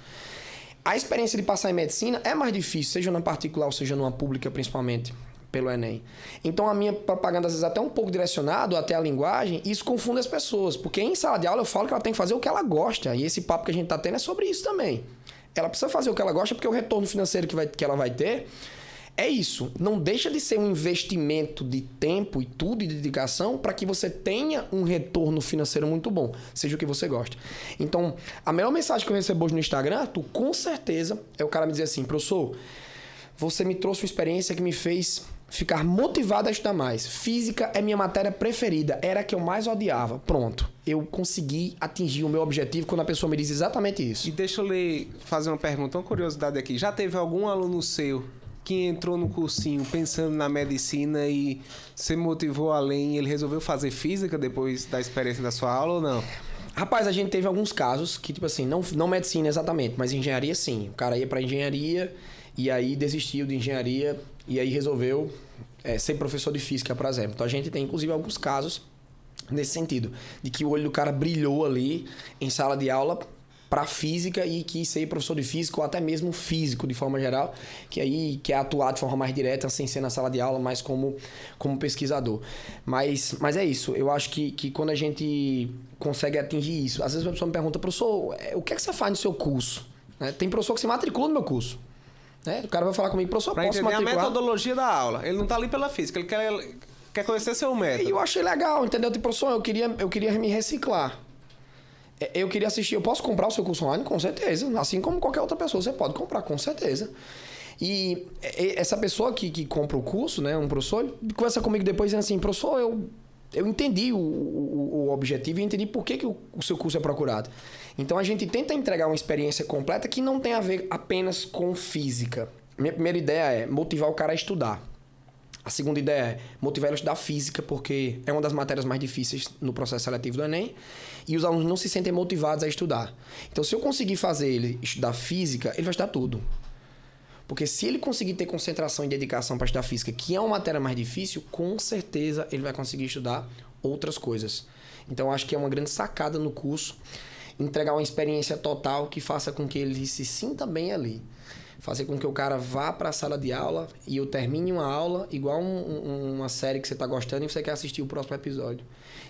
Speaker 2: A experiência de passar em medicina é mais difícil, seja na particular ou seja numa pública, principalmente pelo Enem. Então a minha propaganda, às vezes, até um pouco direcionado até a linguagem, e isso confunde as pessoas. Porque em sala de aula eu falo que ela tem que fazer o que ela gosta. E esse papo que a gente tá tendo é sobre isso também. Ela precisa fazer o que ela gosta, porque o retorno financeiro que ela vai ter é isso. Não deixa de ser um investimento de tempo e tudo, e de dedicação, para que você tenha um retorno financeiro muito bom, seja o que você gosta. Então, a melhor mensagem que eu recebo hoje no Instagram, Arthur, com certeza, é o cara me dizer assim: professor, você me trouxe uma experiência que me fez ficar motivado a estudar mais. Física é minha matéria preferida, era a que eu mais odiava. Pronto, eu consegui atingir o meu objetivo quando a pessoa me diz exatamente isso.
Speaker 1: E deixa eu fazer uma pergunta, uma curiosidade aqui. Já teve algum aluno seu que entrou no cursinho pensando na medicina e se motivou além e ele resolveu fazer física depois da experiência da sua aula ou não?
Speaker 2: Rapaz, a gente teve alguns casos que, tipo assim, não medicina exatamente, mas engenharia sim. O cara ia pra engenharia e aí desistiu de engenharia e aí resolveu ser professor de física, por exemplo. Então a gente tem, inclusive, alguns casos nesse sentido, de que o olho do cara brilhou ali em sala de aula para física e quis ser professor de física ou até mesmo físico de forma geral, que aí quer atuar de forma mais direta, sem ser na sala de aula, mas como pesquisador. Mas é isso, eu acho que quando a gente consegue atingir isso, às vezes a pessoa me pergunta: professor, o que é que você faz no seu curso? Né? Tem professor que se matricula no meu curso. Né? O cara vai falar comigo: professor, posso matricular?
Speaker 1: Pra entender a metodologia da aula. Ele não tá ali pela física, ele quer conhecer seu método.
Speaker 2: E eu achei legal, entendeu? Tipo, professor, eu queria me reciclar. Eu queria assistir. Eu posso comprar o seu curso online? Com certeza. Assim como qualquer outra pessoa, você pode comprar, com certeza. E essa pessoa que compra o curso, né, um professor, ele conversa comigo depois dizendo assim: professor, eu entendi o objetivo e entendi por que o seu curso é procurado. Então a gente tenta entregar uma experiência completa que não tem a ver apenas com física. Minha primeira ideia é motivar o cara a estudar. A segunda ideia é motivar ele a estudar física, porque é uma das matérias mais difíceis no processo seletivo do Enem, e os alunos não se sentem motivados a estudar. Então, se eu conseguir fazer ele estudar física, ele vai estudar tudo. Porque se ele conseguir ter concentração e dedicação para estudar física, que é uma matéria mais difícil, com certeza ele vai conseguir estudar outras coisas. Então, acho que é uma grande sacada no curso entregar uma experiência total que faça com que ele se sinta bem ali. Fazer com que o cara vá para a sala de aula e eu termine uma aula igual uma série que você está gostando e você quer assistir o próximo episódio.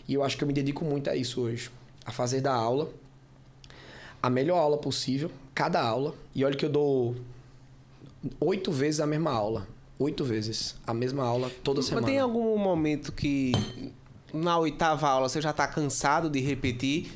Speaker 2: E eu acho que eu me dedico muito a isso hoje. A fazer da aula a melhor aula possível, cada aula. E olha que eu dou 8 vezes a mesma aula. 8 vezes a mesma aula toda semana.
Speaker 1: Mas tem algum momento que na 8ª aula você já está cansado de repetir?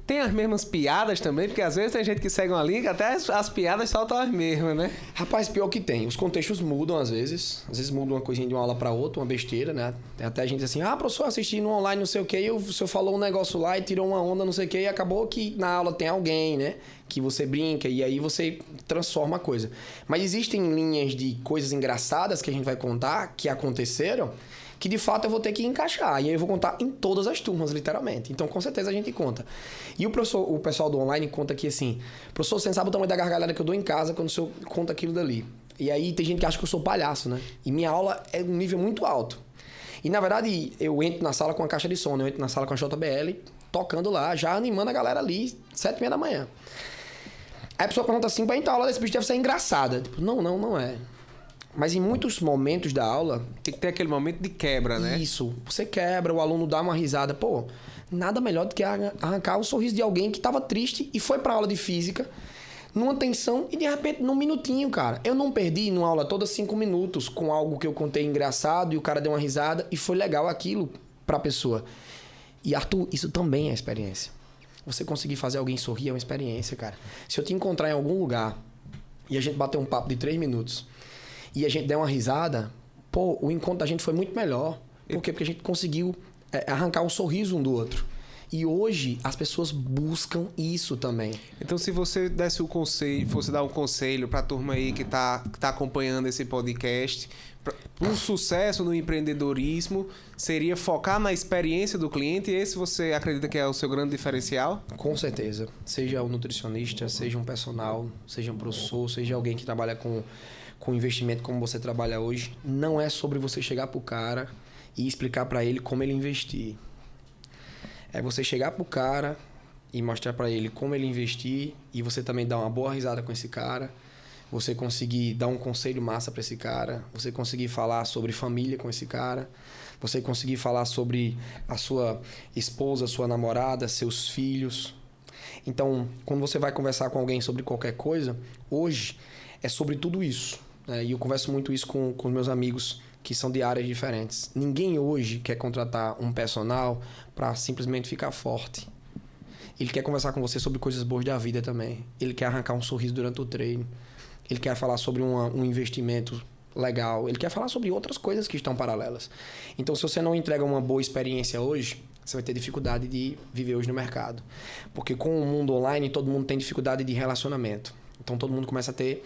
Speaker 1: Tem as mesmas piadas também, porque às vezes tem gente que segue uma linha que até as piadas soltam as mesmas, né?
Speaker 2: Rapaz, pior que tem. Os contextos mudam às vezes. Às vezes muda uma coisinha de uma aula para outra, uma besteira, né? Tem até gente assim: professor, assisti no online não sei o que, e o senhor falou um negócio lá e tirou uma onda não sei o que, e acabou que na aula tem alguém, né? Que você brinca e aí você transforma a coisa. Mas existem linhas de coisas engraçadas que a gente vai contar, que aconteceram, que de fato eu vou ter que encaixar. E aí eu vou contar em todas as turmas, literalmente. Então, com certeza a gente conta. E o pessoal do online conta aqui assim: professor, você não sabe o tamanho da gargalhada que eu dou em casa quando o senhor conta aquilo dali. E aí tem gente que acha que eu sou palhaço, né? E minha aula é um nível muito alto. E na verdade, eu entro na sala com a caixa de som, né? Eu entro na sala com a JBL, tocando lá, já animando a galera ali, 7h30 da manhã. Aí a pessoa pergunta assim: então a aula desse bicho deve ser engraçada. Tipo, não é. Mas em muitos momentos da aula...
Speaker 1: Tem que ter aquele momento de quebra, né?
Speaker 2: Isso. Você quebra, o aluno dá uma risada. Pô, nada melhor do que arrancar o sorriso de alguém que estava triste e foi pra aula de física numa tensão e de repente num minutinho, cara. Eu não perdi numa aula toda 5 minutos com algo que eu contei engraçado e o cara deu uma risada e foi legal aquilo pra pessoa. E Arthur, isso também é experiência. Você conseguir fazer alguém sorrir é uma experiência, cara. Se eu te encontrar em algum lugar e a gente bater um papo de 3 minutos... e a gente der uma risada, pô, o encontro da gente foi muito melhor. Por quê? Porque a gente conseguiu arrancar um sorriso um do outro. E hoje as pessoas buscam isso também.
Speaker 1: Então, se você desse o conselho, fosse dar um conselho para a turma aí que tá acompanhando esse podcast, para um sucesso no empreendedorismo, seria focar na experiência do cliente, e esse você acredita que é o seu grande diferencial?
Speaker 2: Com certeza. Seja um nutricionista, seja um personal, seja um professor, seja alguém que trabalha com investimento como você trabalha hoje, não é sobre você chegar pro cara e explicar para ele como ele investir. É você chegar pro cara e mostrar para ele como ele investir, e você também dar uma boa risada com esse cara, você conseguir dar um conselho massa para esse cara, você conseguir falar sobre família com esse cara, você conseguir falar sobre a sua esposa, sua namorada, seus filhos. Então, quando você vai conversar com alguém sobre qualquer coisa, hoje é sobre tudo isso. E eu converso muito isso com os meus amigos que são de áreas diferentes. Ninguém hoje quer contratar um personal para simplesmente ficar forte. Ele quer conversar com você sobre coisas boas da vida também. Ele quer arrancar um sorriso durante o treino. Ele quer falar sobre um investimento legal. Ele quer falar sobre outras coisas que estão paralelas. Então, se você não entrega uma boa experiência hoje, você vai ter dificuldade de viver hoje no mercado. Porque com o mundo online, todo mundo tem dificuldade de relacionamento. Então, todo mundo começa a ter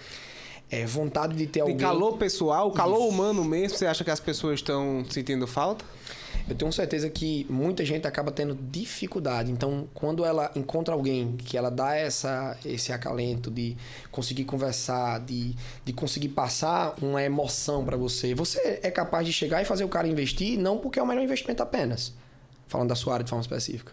Speaker 2: vontade de ter alguém...
Speaker 1: E calor pessoal, calor humano mesmo, você acha que as pessoas estão sentindo falta?
Speaker 2: Eu tenho certeza que muita gente acaba tendo dificuldade. Então, quando ela encontra alguém que ela dá esse acalento de conseguir conversar, de conseguir passar uma emoção para você, você é capaz de chegar e fazer o cara investir, não porque é o melhor investimento apenas, falando da sua área de forma específica.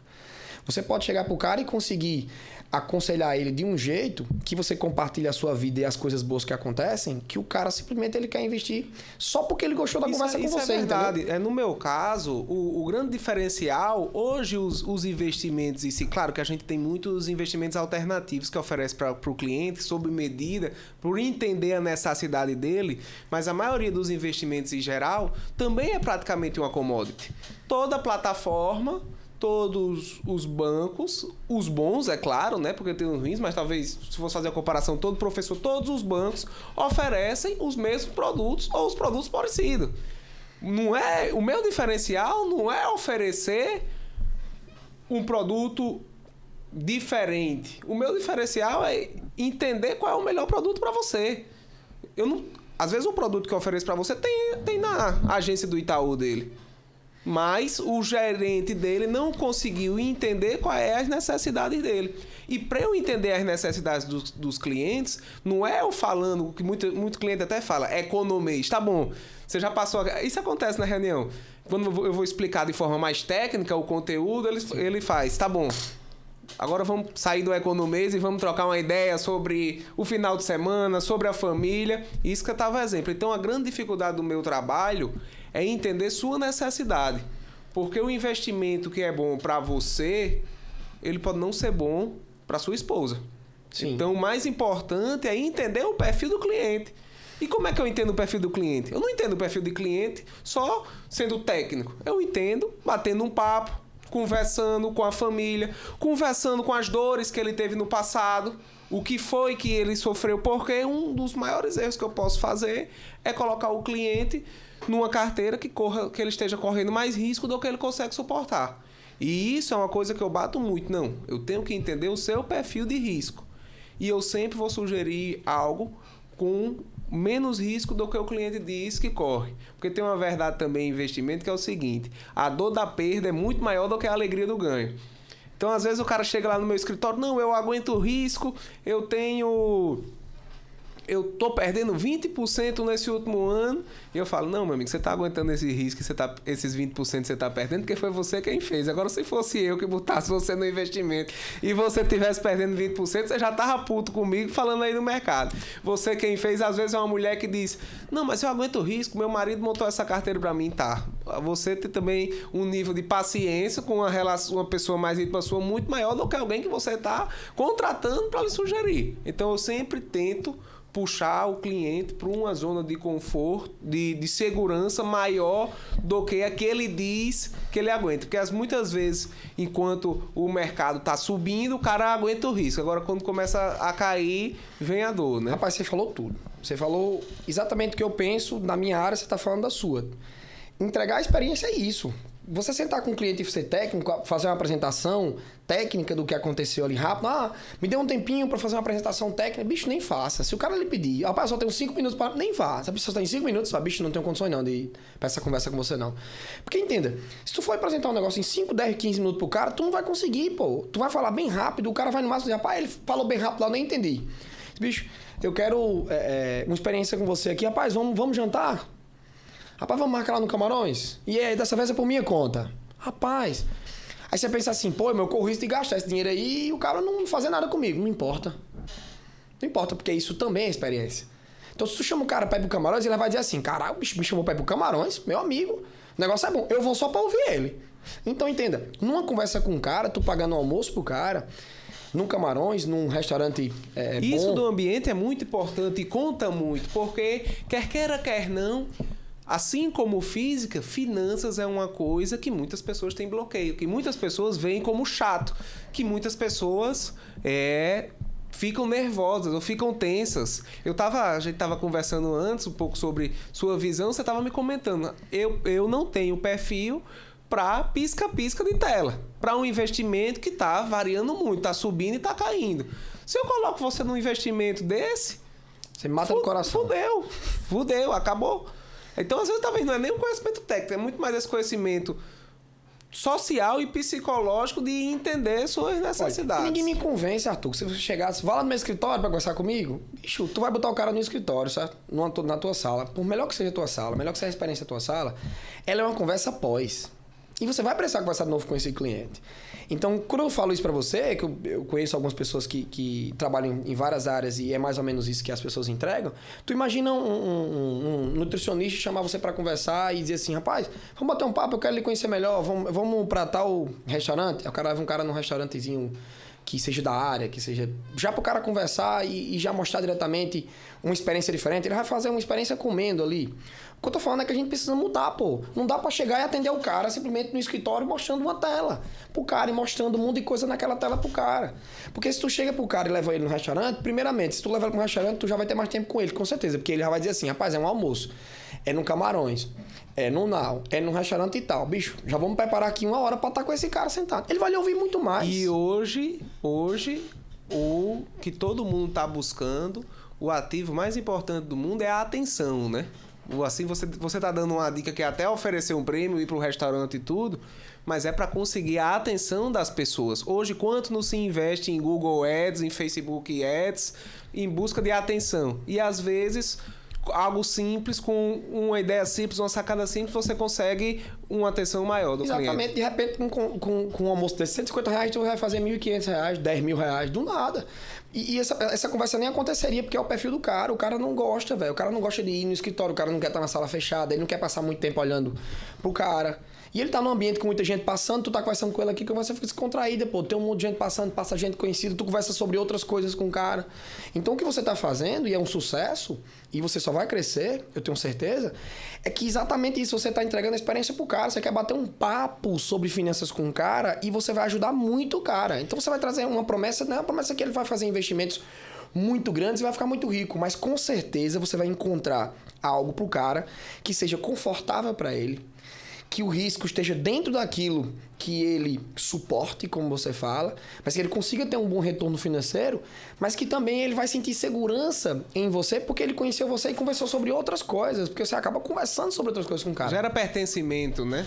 Speaker 2: Você pode chegar pro cara e conseguir aconselhar ele de um jeito que você compartilha a sua vida e as coisas boas que acontecem, que o cara simplesmente ele quer investir só porque ele gostou da conversa com você.
Speaker 1: É verdade.
Speaker 2: Entendeu?
Speaker 1: No meu caso, o grande diferencial, hoje os investimentos em si, claro que a gente tem muitos investimentos alternativos que oferece para o cliente, sob medida, por entender a necessidade dele, mas a maioria dos investimentos em geral também é praticamente uma commodity. Toda plataforma, todos os bancos, os bons, é claro, né? Porque tem os ruins, mas talvez, se fosse fazer a comparação, todo professor, todos os bancos oferecem os mesmos produtos ou os produtos parecidos. O meu diferencial não é oferecer um produto diferente. O meu diferencial é entender qual é o melhor produto para você. Às vezes, o produto que eu ofereço para você tem na agência do Itaú dele. Mas o gerente dele não conseguiu entender quais é as necessidades dele. E para eu entender as necessidades dos clientes, não é eu falando, o que muito cliente até fala, economês. Tá bom, você já passou... Isso acontece na reunião. Quando eu vou explicar de forma mais técnica o conteúdo, ele faz, tá bom. Agora vamos sair do economês e vamos trocar uma ideia sobre o final de semana, sobre a família. Isso que eu estava exemplo. Então, a grande dificuldade do meu trabalho é entender sua necessidade. Porque o investimento que é bom para você, ele pode não ser bom para sua esposa. Sim. Então, o mais importante é entender o perfil do cliente. E como é que eu entendo o perfil do cliente? Eu não entendo o perfil do cliente só sendo técnico. Eu entendo batendo um papo, conversando com a família, conversando com as dores que ele teve no passado, o que foi que ele sofreu, porque um dos maiores erros que eu posso fazer é colocar o cliente numa carteira que ele esteja correndo mais risco do que ele consegue suportar. E isso é uma coisa que eu bato muito. Não, eu tenho que entender o seu perfil de risco. E eu sempre vou sugerir algo com menos risco do que o cliente diz que corre. Porque tem uma verdade também em investimento que é o seguinte: a dor da perda é muito maior do que a alegria do ganho. Então, às vezes, o cara chega lá no meu escritório, não, eu aguento o risco, eu tô perdendo 20% nesse último ano. E eu falo, não, meu amigo, você tá aguentando esse risco, esses 20% você tá perdendo, porque foi você quem fez. Agora, se fosse eu que botasse você no investimento e você tivesse perdendo 20%, você já tava puto comigo falando aí no mercado. Você quem fez, às vezes, é uma mulher que diz, não, mas eu aguento o risco, meu marido montou essa carteira pra mim, tá. Você tem também um nível de paciência com uma pessoa mais íntima sua muito maior do que alguém que você tá contratando para lhe sugerir. Então, eu sempre tento puxar o cliente para uma zona de conforto, de segurança maior do que a que ele diz que ele aguenta. Porque muitas vezes, enquanto o mercado está subindo, o cara aguenta o risco. Agora, quando começa a cair, vem a dor, né?
Speaker 2: Rapaz, você falou tudo. Você falou exatamente o que eu penso na minha área, você está falando da sua. entregar a experiência é isso. Você sentar com o cliente e ser técnico, fazer uma apresentação técnica do que aconteceu ali rápido. Me dê um tempinho para fazer uma apresentação técnica. Bicho, nem faça. Se o cara lhe pedir, rapaz, só tenho 5 minutos para... Nem faça. A pessoa tem 5 minutos, fala, bicho, não tenho condições não de pra essa conversa com você não. Porque entenda, se tu for apresentar um negócio em 5, 10, 15 minutos pro cara, tu não vai conseguir, pô. Tu vai falar bem rápido, o cara vai no máximo dizer, rapaz, ele falou bem rápido lá, eu nem entendi. Bicho, eu quero uma experiência com você aqui. Rapaz, vamos jantar? Rapaz, vamos marcar lá no Camarões? E aí, dessa vez é por minha conta. Rapaz. Aí você pensa assim, pô, eu corro risco de gastar esse dinheiro aí e o cara não fazer nada comigo. Não importa. Não importa, porque isso também é experiência. Então, se tu chama o cara pra ir pro Camarões, ele vai dizer assim, caralho, o bicho me chamou pra ir pro Camarões, meu amigo, o negócio é bom. Eu vou só pra ouvir ele. Então, entenda, numa conversa com um cara, tu pagando um almoço pro cara, num Camarões, num restaurante
Speaker 1: isso
Speaker 2: bom.
Speaker 1: do ambiente é muito importante e conta muito, porque quer queira, quer não... Assim como física, finanças é uma coisa que muitas pessoas têm bloqueio, que muitas pessoas veem como chato, que muitas pessoas ficam nervosas ou ficam tensas. A gente estava conversando antes um pouco sobre sua visão, você estava me comentando. Eu não tenho perfil para pisca-pisca de tela, para um investimento que está variando muito, está subindo e está caindo. Se eu coloco você num investimento desse...
Speaker 2: Você mata no coração.
Speaker 1: Fudeu, acabou. Então, às vezes, talvez não é nem um conhecimento técnico, é muito mais esse conhecimento social e psicológico de entender suas necessidades.
Speaker 2: Olha, ninguém me convence, Arthur. Se você chegasse, vá lá no meu escritório pra conversar comigo, bicho, tu vai botar o cara no escritório, certo? Na tua sala. Por melhor que seja a tua sala, melhor que seja a experiência da tua sala, ela é uma conversa pós. E você vai precisar conversar de novo com esse cliente. Então, quando eu falo isso pra você, que eu conheço algumas pessoas que trabalham em várias áreas e é mais ou menos isso que as pessoas entregam, tu imagina um nutricionista chamar você pra conversar e dizer assim, rapaz, vamos bater um papo, eu quero lhe conhecer melhor, vamos pra tal restaurante? Aí o cara leva um cara num restaurantezinho que seja da área, que seja... Já pro cara conversar e já mostrar diretamente uma experiência diferente, ele vai fazer uma experiência comendo ali. O que eu tô falando é que a gente precisa mudar, pô. Não dá pra chegar e atender o cara simplesmente no escritório mostrando uma tela pro cara e mostrando um monte de coisa naquela tela pro cara. Porque se tu chega pro cara e leva ele no restaurante, primeiramente, se tu leva ele pro restaurante, tu já vai ter mais tempo com ele, com certeza. Porque ele já vai dizer assim, rapaz, é um almoço, é no Camarões, é no Nau, é num restaurante e tal. Bicho, já vamos preparar aqui 1 hora pra estar com esse cara sentado. Ele vai lhe ouvir muito mais.
Speaker 1: E hoje, o que todo mundo tá buscando, o ativo mais importante do mundo é a atenção, né? Assim, você tá dando uma dica que é até oferecer um prêmio, ir pro restaurante e tudo, mas é para conseguir a atenção das pessoas. Hoje, quanto não se investe em Google Ads, em Facebook Ads, em busca de atenção? E às vezes, algo simples, com uma ideia simples, uma sacada simples, você consegue uma atenção maior do cliente.
Speaker 2: Exatamente. De repente, com um almoço desse R$150, tu vai fazer R$1.500, R$10.000, do nada. E essa conversa nem aconteceria, porque é o perfil do cara. O cara não gosta, velho. O cara não gosta de ir no escritório, o cara não quer estar na sala fechada, ele não quer passar muito tempo olhando pro cara. E ele tá num ambiente com muita gente passando, tu tá conversando com ele aqui, que você fica descontraída, pô. Tem um monte de gente passando, passa gente conhecida, tu conversa sobre outras coisas com o cara. Então o que você tá fazendo, e é um sucesso, e você só vai crescer, eu tenho certeza, é que exatamente isso, você tá entregando a experiência pro cara. Você quer bater um papo sobre finanças com o cara e você vai ajudar muito o cara. Então você vai trazer uma promessa, não é uma promessa que ele vai fazer investimentos muito grandes e vai ficar muito rico, mas com certeza você vai encontrar algo pro cara que seja confortável para ele, que o risco esteja dentro daquilo que ele suporte, como você fala, mas que ele consiga ter um bom retorno financeiro, mas que também ele vai sentir segurança em você, porque ele conheceu você e conversou sobre outras coisas, porque você acaba conversando sobre outras coisas com o cara.
Speaker 1: Gera pertencimento, né?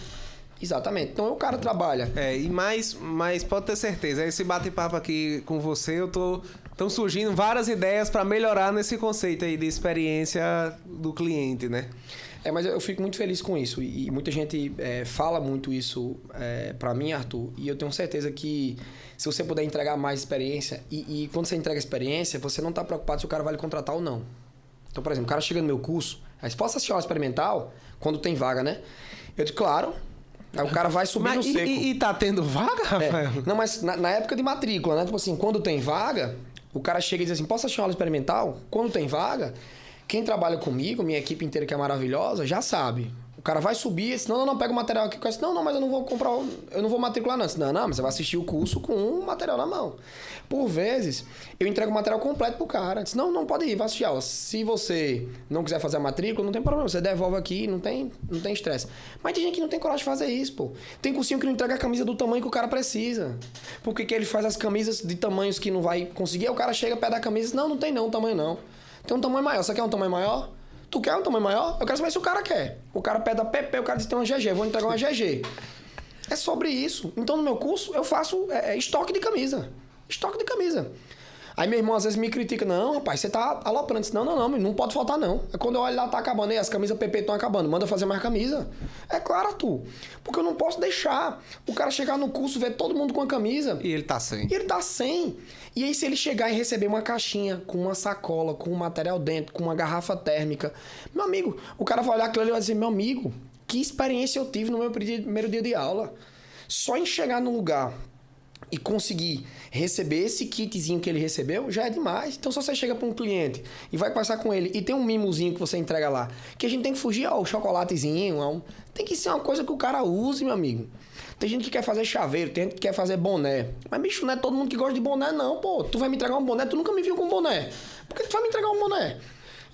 Speaker 2: Exatamente. Então o cara trabalha.
Speaker 1: Mas pode ter certeza, esse bate-papo aqui com você, estão surgindo várias ideias para melhorar nesse conceito aí de experiência do cliente, né?
Speaker 2: Mas eu fico muito feliz com isso. E muita gente fala muito isso pra mim, Arthur. E eu tenho certeza que se você puder entregar mais experiência... E quando você entrega experiência, você não tá preocupado se o cara vai lhe contratar ou não. Então, por exemplo, o cara chega no meu curso... Aí, posso assistir aula experimental? Quando tem vaga, né? Eu digo, claro. Aí o cara vai subir no seco.
Speaker 1: E tá tendo vaga, Rafael?
Speaker 2: Não, mas na época de matrícula, né? Tipo assim, quando tem vaga, o cara chega e diz assim, posso assistir aula experimental? Quando tem vaga... Quem trabalha comigo, minha equipe inteira que é maravilhosa, já sabe. O cara vai subir e diz, não, pega o material aqui. O cara diz, não, mas eu não vou comprar, eu não vou matricular não. Eu disse, não, mas você vai assistir o curso com um material na mão. Por vezes, eu entrego o material completo pro cara. Eu disse, não, pode ir, vai assistir a aula. Se você não quiser fazer a matrícula, não tem problema, você devolve aqui, não tem estresse. Mas tem gente que não tem coragem de fazer isso, pô. Tem cursinho que não entrega a camisa do tamanho que o cara precisa. Por que ele faz as camisas de tamanhos que não vai conseguir? Aí o cara chega perto da camisa e diz, não tem não, tamanho não. Tem um tamanho maior, você quer um tamanho maior? Tu quer um tamanho maior? Eu quero saber se o cara quer. O cara pede a PP, o cara diz que tem uma GG, vou entregar uma GG. É sobre isso. Então, no meu curso, eu faço estoque de camisa. Estoque de camisa. Aí meu irmão às vezes me critica. Não, rapaz, você tá aloprando. Disse, não pode faltar não. Aí quando eu olho lá, tá acabando. Aí as camisas PP estão acabando. Manda fazer mais camisa. É claro, Arthur. Porque eu não posso deixar o cara chegar no curso, ver todo mundo com a camisa.
Speaker 1: E ele tá sem. E aí se ele chegar e receber uma caixinha com uma sacola, com um material dentro, com uma garrafa térmica. Meu amigo, o cara vai olhar aquilo ali e vai dizer, meu amigo, que experiência eu tive no meu primeiro dia de aula. Só em chegar no lugar e conseguir receber esse kitzinho que ele recebeu, já é demais. Então, se você chega para um cliente e vai passar com ele e tem um mimozinho que você entrega lá, que a gente tem que fugir ao chocolatezinho, tem que ser uma coisa que o cara use, meu amigo. Tem gente que quer fazer chaveiro, tem gente que quer fazer boné. Mas, bicho, não é todo mundo que gosta de boné, não, pô. Tu vai me entregar um boné, tu nunca me viu com boné. Por que tu vai me entregar um boné?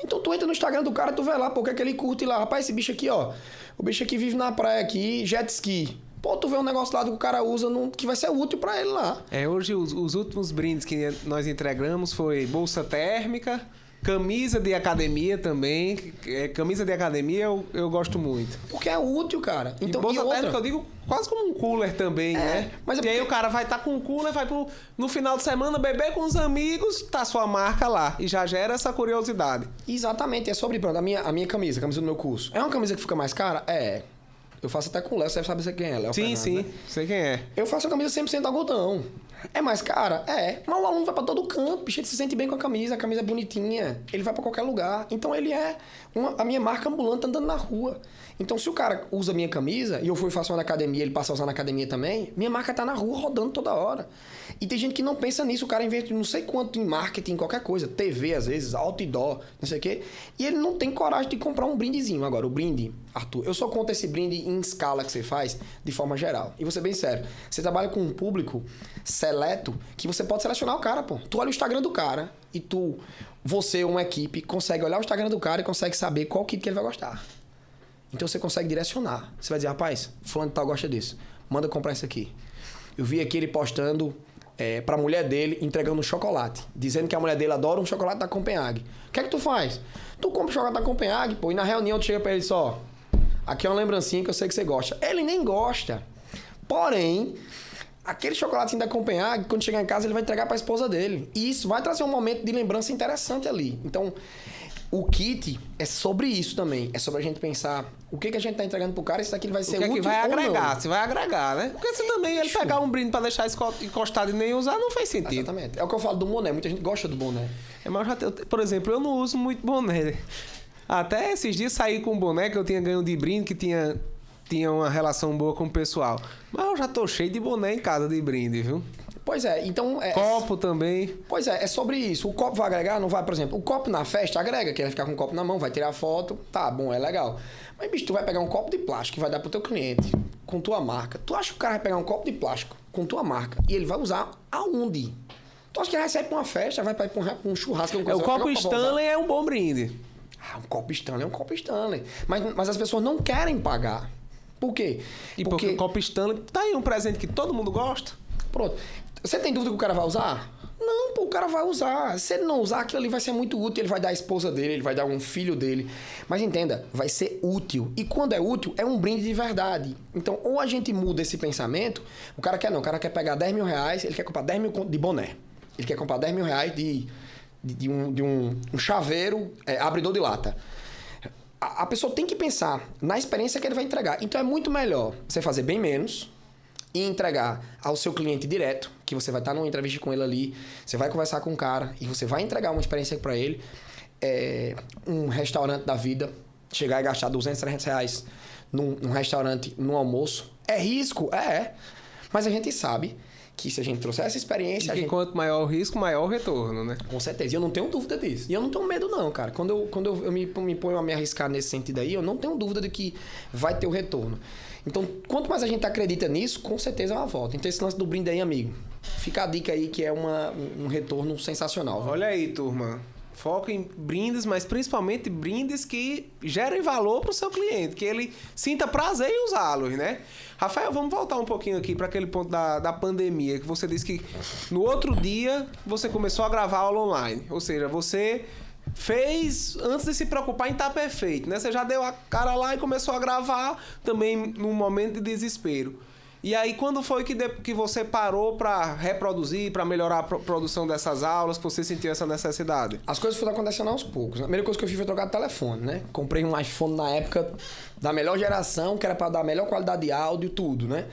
Speaker 1: Então, tu entra no Instagram do cara, tu vê lá, pô, o que é que ele curte lá. Rapaz, esse bicho aqui, ó. O bicho aqui vive na praia aqui, jet ski. Pô, tu vê um negócio lá que o cara usa que vai ser útil pra ele lá. Hoje os últimos brindes que nós entregamos foi bolsa térmica, camisa de academia também. Camisa de academia eu gosto muito.
Speaker 2: Porque é útil, cara.
Speaker 1: Então, e bolsa térmica eu digo quase como um cooler também, né?
Speaker 2: Mas
Speaker 1: e aí o cara vai estar com um cooler, vai no final de semana beber com os amigos, tá sua marca lá. E já gera essa curiosidade.
Speaker 2: Exatamente, é sobre pronto, a minha camisa, a camisa do meu curso. É uma camisa que fica mais cara? Eu faço até com o Léo, você deve saber quem é, Léo.
Speaker 1: Sim,
Speaker 2: Fernandes,
Speaker 1: né? Sei quem é.
Speaker 2: Eu faço a camisa 100% algodão. É mais cara? Mas o aluno vai pra todo canto, bicho, ele se sente bem com a camisa é bonitinha, ele vai pra qualquer lugar. Então ele é a minha marca ambulante andando na rua. Então se o cara usa a minha camisa, e eu fui faço uma na academia, ele passa a usar na academia também, minha marca tá na rua rodando toda hora. E tem gente que não pensa nisso, o cara investe não sei quanto em marketing, qualquer coisa, TV às vezes, outdoor, não sei o quê, e ele não tem coragem de comprar um brindezinho. Agora, o brinde, Arthur, eu só conto esse brinde em escala que você faz, de forma geral. E vou ser bem sério, você trabalha com um público seleto que você pode selecionar o cara, pô. Tu olha o Instagram do cara e você, uma equipe, consegue olhar o Instagram do cara e consegue saber qual kit que ele vai gostar. Então você consegue direcionar. Você vai dizer, rapaz, fulano de tal gosta disso. Manda comprar isso aqui. Eu vi aqui ele postando pra mulher dele, entregando um chocolate. Dizendo que a mulher dele adora um chocolate da Copenhague. O que é que tu faz? Tu compra o chocolate da Copenhague, pô, e na reunião tu chega pra ele só. Aqui é uma lembrancinha que eu sei que você gosta. Ele nem gosta. Porém, aquele chocolatinho da Copenhague, quando chegar em casa, ele vai entregar pra esposa dele. E isso vai trazer um momento de lembrança interessante ali. Então, o kit é sobre isso também. É sobre a gente pensar o que a gente tá entregando pro cara, isso daqui vai ser útil ou não.
Speaker 1: O que vai agregar? Se vai agregar, né? Porque se também ele pegar um brinde pra deixar encostado e nem usar, não faz sentido.
Speaker 2: Exatamente. É o que eu falo do boné. Muita gente gosta do boné.
Speaker 1: Mas por exemplo, eu não uso muito boné. Até esses dias saí com um boné que eu tinha ganho de brinde, que tinha uma relação boa com o pessoal. Mas eu já tô cheio de boné em casa de brinde, viu?
Speaker 2: Pois é, então...
Speaker 1: Copo também.
Speaker 2: Pois é sobre isso. O copo vai agregar? Não vai, por exemplo. O copo na festa agrega, que ele vai ficar com o copo na mão, vai tirar foto. Tá bom, é legal. Mas, bicho, tu vai pegar um copo de plástico que vai dar pro teu cliente, com tua marca. Tu acha que o cara vai pegar um copo de plástico com tua marca e ele vai usar aonde? Tu acha que ele vai sair pra uma festa, vai pra um churrasco...
Speaker 1: O copo Stanley é um bom brinde.
Speaker 2: Um copo Stanley é um copo Stanley. Mas as pessoas não querem pagar. Por quê?
Speaker 1: Porque o copo Stanley tá aí um presente que todo mundo gosta.
Speaker 2: Pronto. Você tem dúvida que o cara vai usar? Não, pô, o cara vai usar. Se ele não usar, aquilo ali vai ser muito útil. Ele vai dar a esposa dele, ele vai dar um filho dele. Mas entenda, vai ser útil. E quando é útil, é um brinde de verdade. Então, ou a gente muda esse pensamento, o cara quer pegar 10 mil reais, ele quer comprar 10 mil de boné. Ele quer comprar 10 mil reais de um chaveiro abridor de lata. A pessoa tem que pensar na experiência que ele vai entregar. Então, é muito melhor você fazer bem menos e entregar ao seu cliente direto, que você vai estar numa entrevista com ele ali, você vai conversar com o cara e você vai entregar uma experiência para ele, um restaurante da vida, chegar e gastar 200, 300 reais num restaurante, num almoço, é risco? Mas a gente sabe que se a gente trouxer essa experiência...
Speaker 1: E quanto maior o risco, maior o retorno, né?
Speaker 2: Com certeza. E eu não tenho dúvida disso. E eu não tenho medo não, cara. Quando eu me ponho a me arriscar nesse sentido aí, eu não tenho dúvida de que vai ter o retorno. Então, quanto mais a gente acredita nisso, com certeza é uma volta. Então, esse lance do brinde aí, amigo, fica a dica aí que é um retorno sensacional. Viu?
Speaker 1: Olha aí, turma. Foco em brindes, mas principalmente brindes que gerem valor para o seu cliente, que ele sinta prazer em usá-los, né? Rafael, vamos voltar um pouquinho aqui para aquele ponto da pandemia, que você disse que no outro dia você começou a gravar aula online. Ou seja, você fez antes de se preocupar em estar perfeito, né? Você já deu a cara lá e começou a gravar também num momento de desespero. E aí, quando foi que você parou para reproduzir, para melhorar a produção dessas aulas, que você sentiu essa necessidade?
Speaker 2: As coisas foram acontecendo aos poucos. A primeira coisa que eu fiz foi trocar de telefone, né? Comprei um iPhone na época da melhor geração, que era para dar a melhor qualidade de áudio e tudo, né?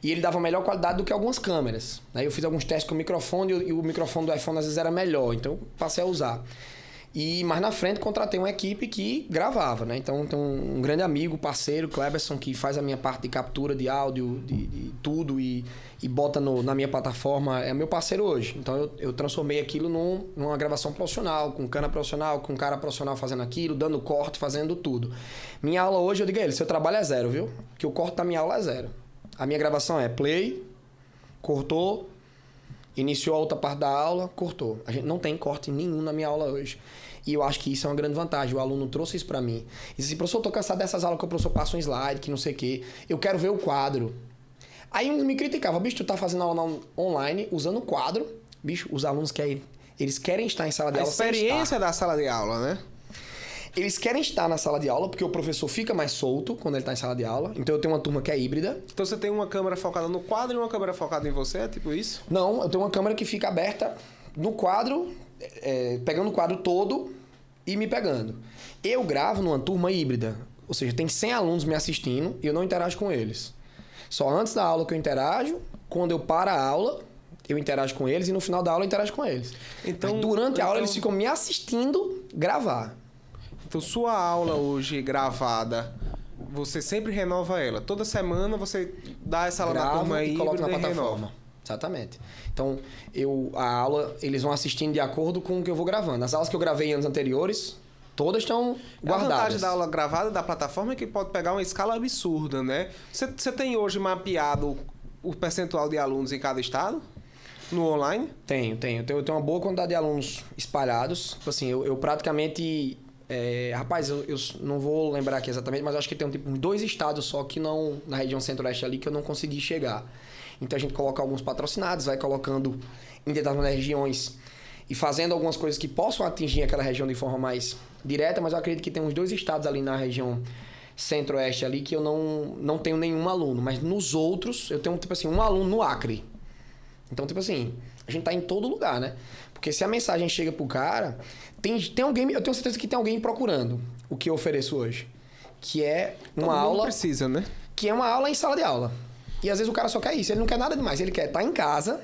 Speaker 2: E ele dava melhor qualidade do que algumas câmeras. Aí eu fiz alguns testes com o microfone e o microfone do iPhone às vezes era melhor, então eu passei a usar. E mais na frente contratei uma equipe que gravava, né? Então tem um grande amigo, parceiro, Cleberson, que faz a minha parte de captura de áudio, de tudo e bota na minha plataforma. É meu parceiro hoje. Então eu transformei aquilo numa gravação profissional, com cana profissional, com cara profissional fazendo aquilo, dando corte, fazendo tudo. Minha aula hoje, eu digo a ele, seu trabalho é zero, viu? Porque o corte da minha aula é zero. A minha gravação é play, cortou, iniciou a outra parte da aula, cortou. A gente não tem corte nenhum na minha aula hoje. E eu acho que isso é uma grande vantagem. O aluno trouxe isso pra mim. E disse assim, professor, eu tô cansado dessas aulas que o professor passa um slide, que não sei o quê. Eu quero ver o quadro. Aí uns me criticavam, bicho, tu tá fazendo aula online, usando o quadro. Bicho, os alunos eles querem estar em sala de aula.
Speaker 1: A experiência da sala de aula, né?
Speaker 2: Eles querem estar na sala de aula porque o professor fica mais solto quando ele está em sala de aula. Então eu tenho uma turma que é híbrida.
Speaker 1: Então você tem uma câmera focada no quadro e uma câmera focada em você, é tipo isso?
Speaker 2: Não, eu tenho uma câmera que fica aberta no quadro, pegando o quadro todo e me pegando. Eu gravo numa turma híbrida. Ou seja, tem 100 alunos me assistindo e eu não interajo com eles. Só antes da aula que eu interajo, quando eu paro a aula, eu interajo com eles e no final da aula eu interajo com eles. Então, mas durante a aula eles ficam me assistindo gravar.
Speaker 1: Então, sua aula hoje gravada, você sempre renova ela? Toda semana você dá essa aula na turma
Speaker 2: e coloca na plataforma.
Speaker 1: Renova.
Speaker 2: Exatamente. Então, a aula, eles vão assistindo de acordo com o que eu vou gravando. As aulas que eu gravei em anos anteriores, todas estão guardadas.
Speaker 1: A vantagem da aula gravada da plataforma é que pode pegar uma escala absurda, né? Você tem hoje mapeado o percentual de alunos em cada estado? No online?
Speaker 2: Tenho. Eu tenho uma boa quantidade de alunos espalhados. Assim, eu praticamente... rapaz, eu não vou lembrar aqui exatamente, mas eu acho que tem uns 2 estados só que não, na região centro-oeste ali, que eu não consegui chegar. Então a gente coloca alguns patrocinados, vai colocando em determinadas regiões e fazendo algumas coisas que possam atingir aquela região de forma mais direta, mas eu acredito que tem uns 2 estados ali na região centro-oeste ali que eu não tenho nenhum aluno, mas nos outros eu tenho, tipo assim, um aluno no Acre. Então, tipo assim, a gente tá em todo lugar, né? Porque se a mensagem chega pro cara, tem alguém, eu tenho certeza que tem alguém procurando o que eu ofereço hoje. Que é uma aula...
Speaker 1: precisa, né?
Speaker 2: Que é uma aula em sala de aula. E às vezes o cara só quer isso, ele não quer nada demais. Ele quer estar em casa,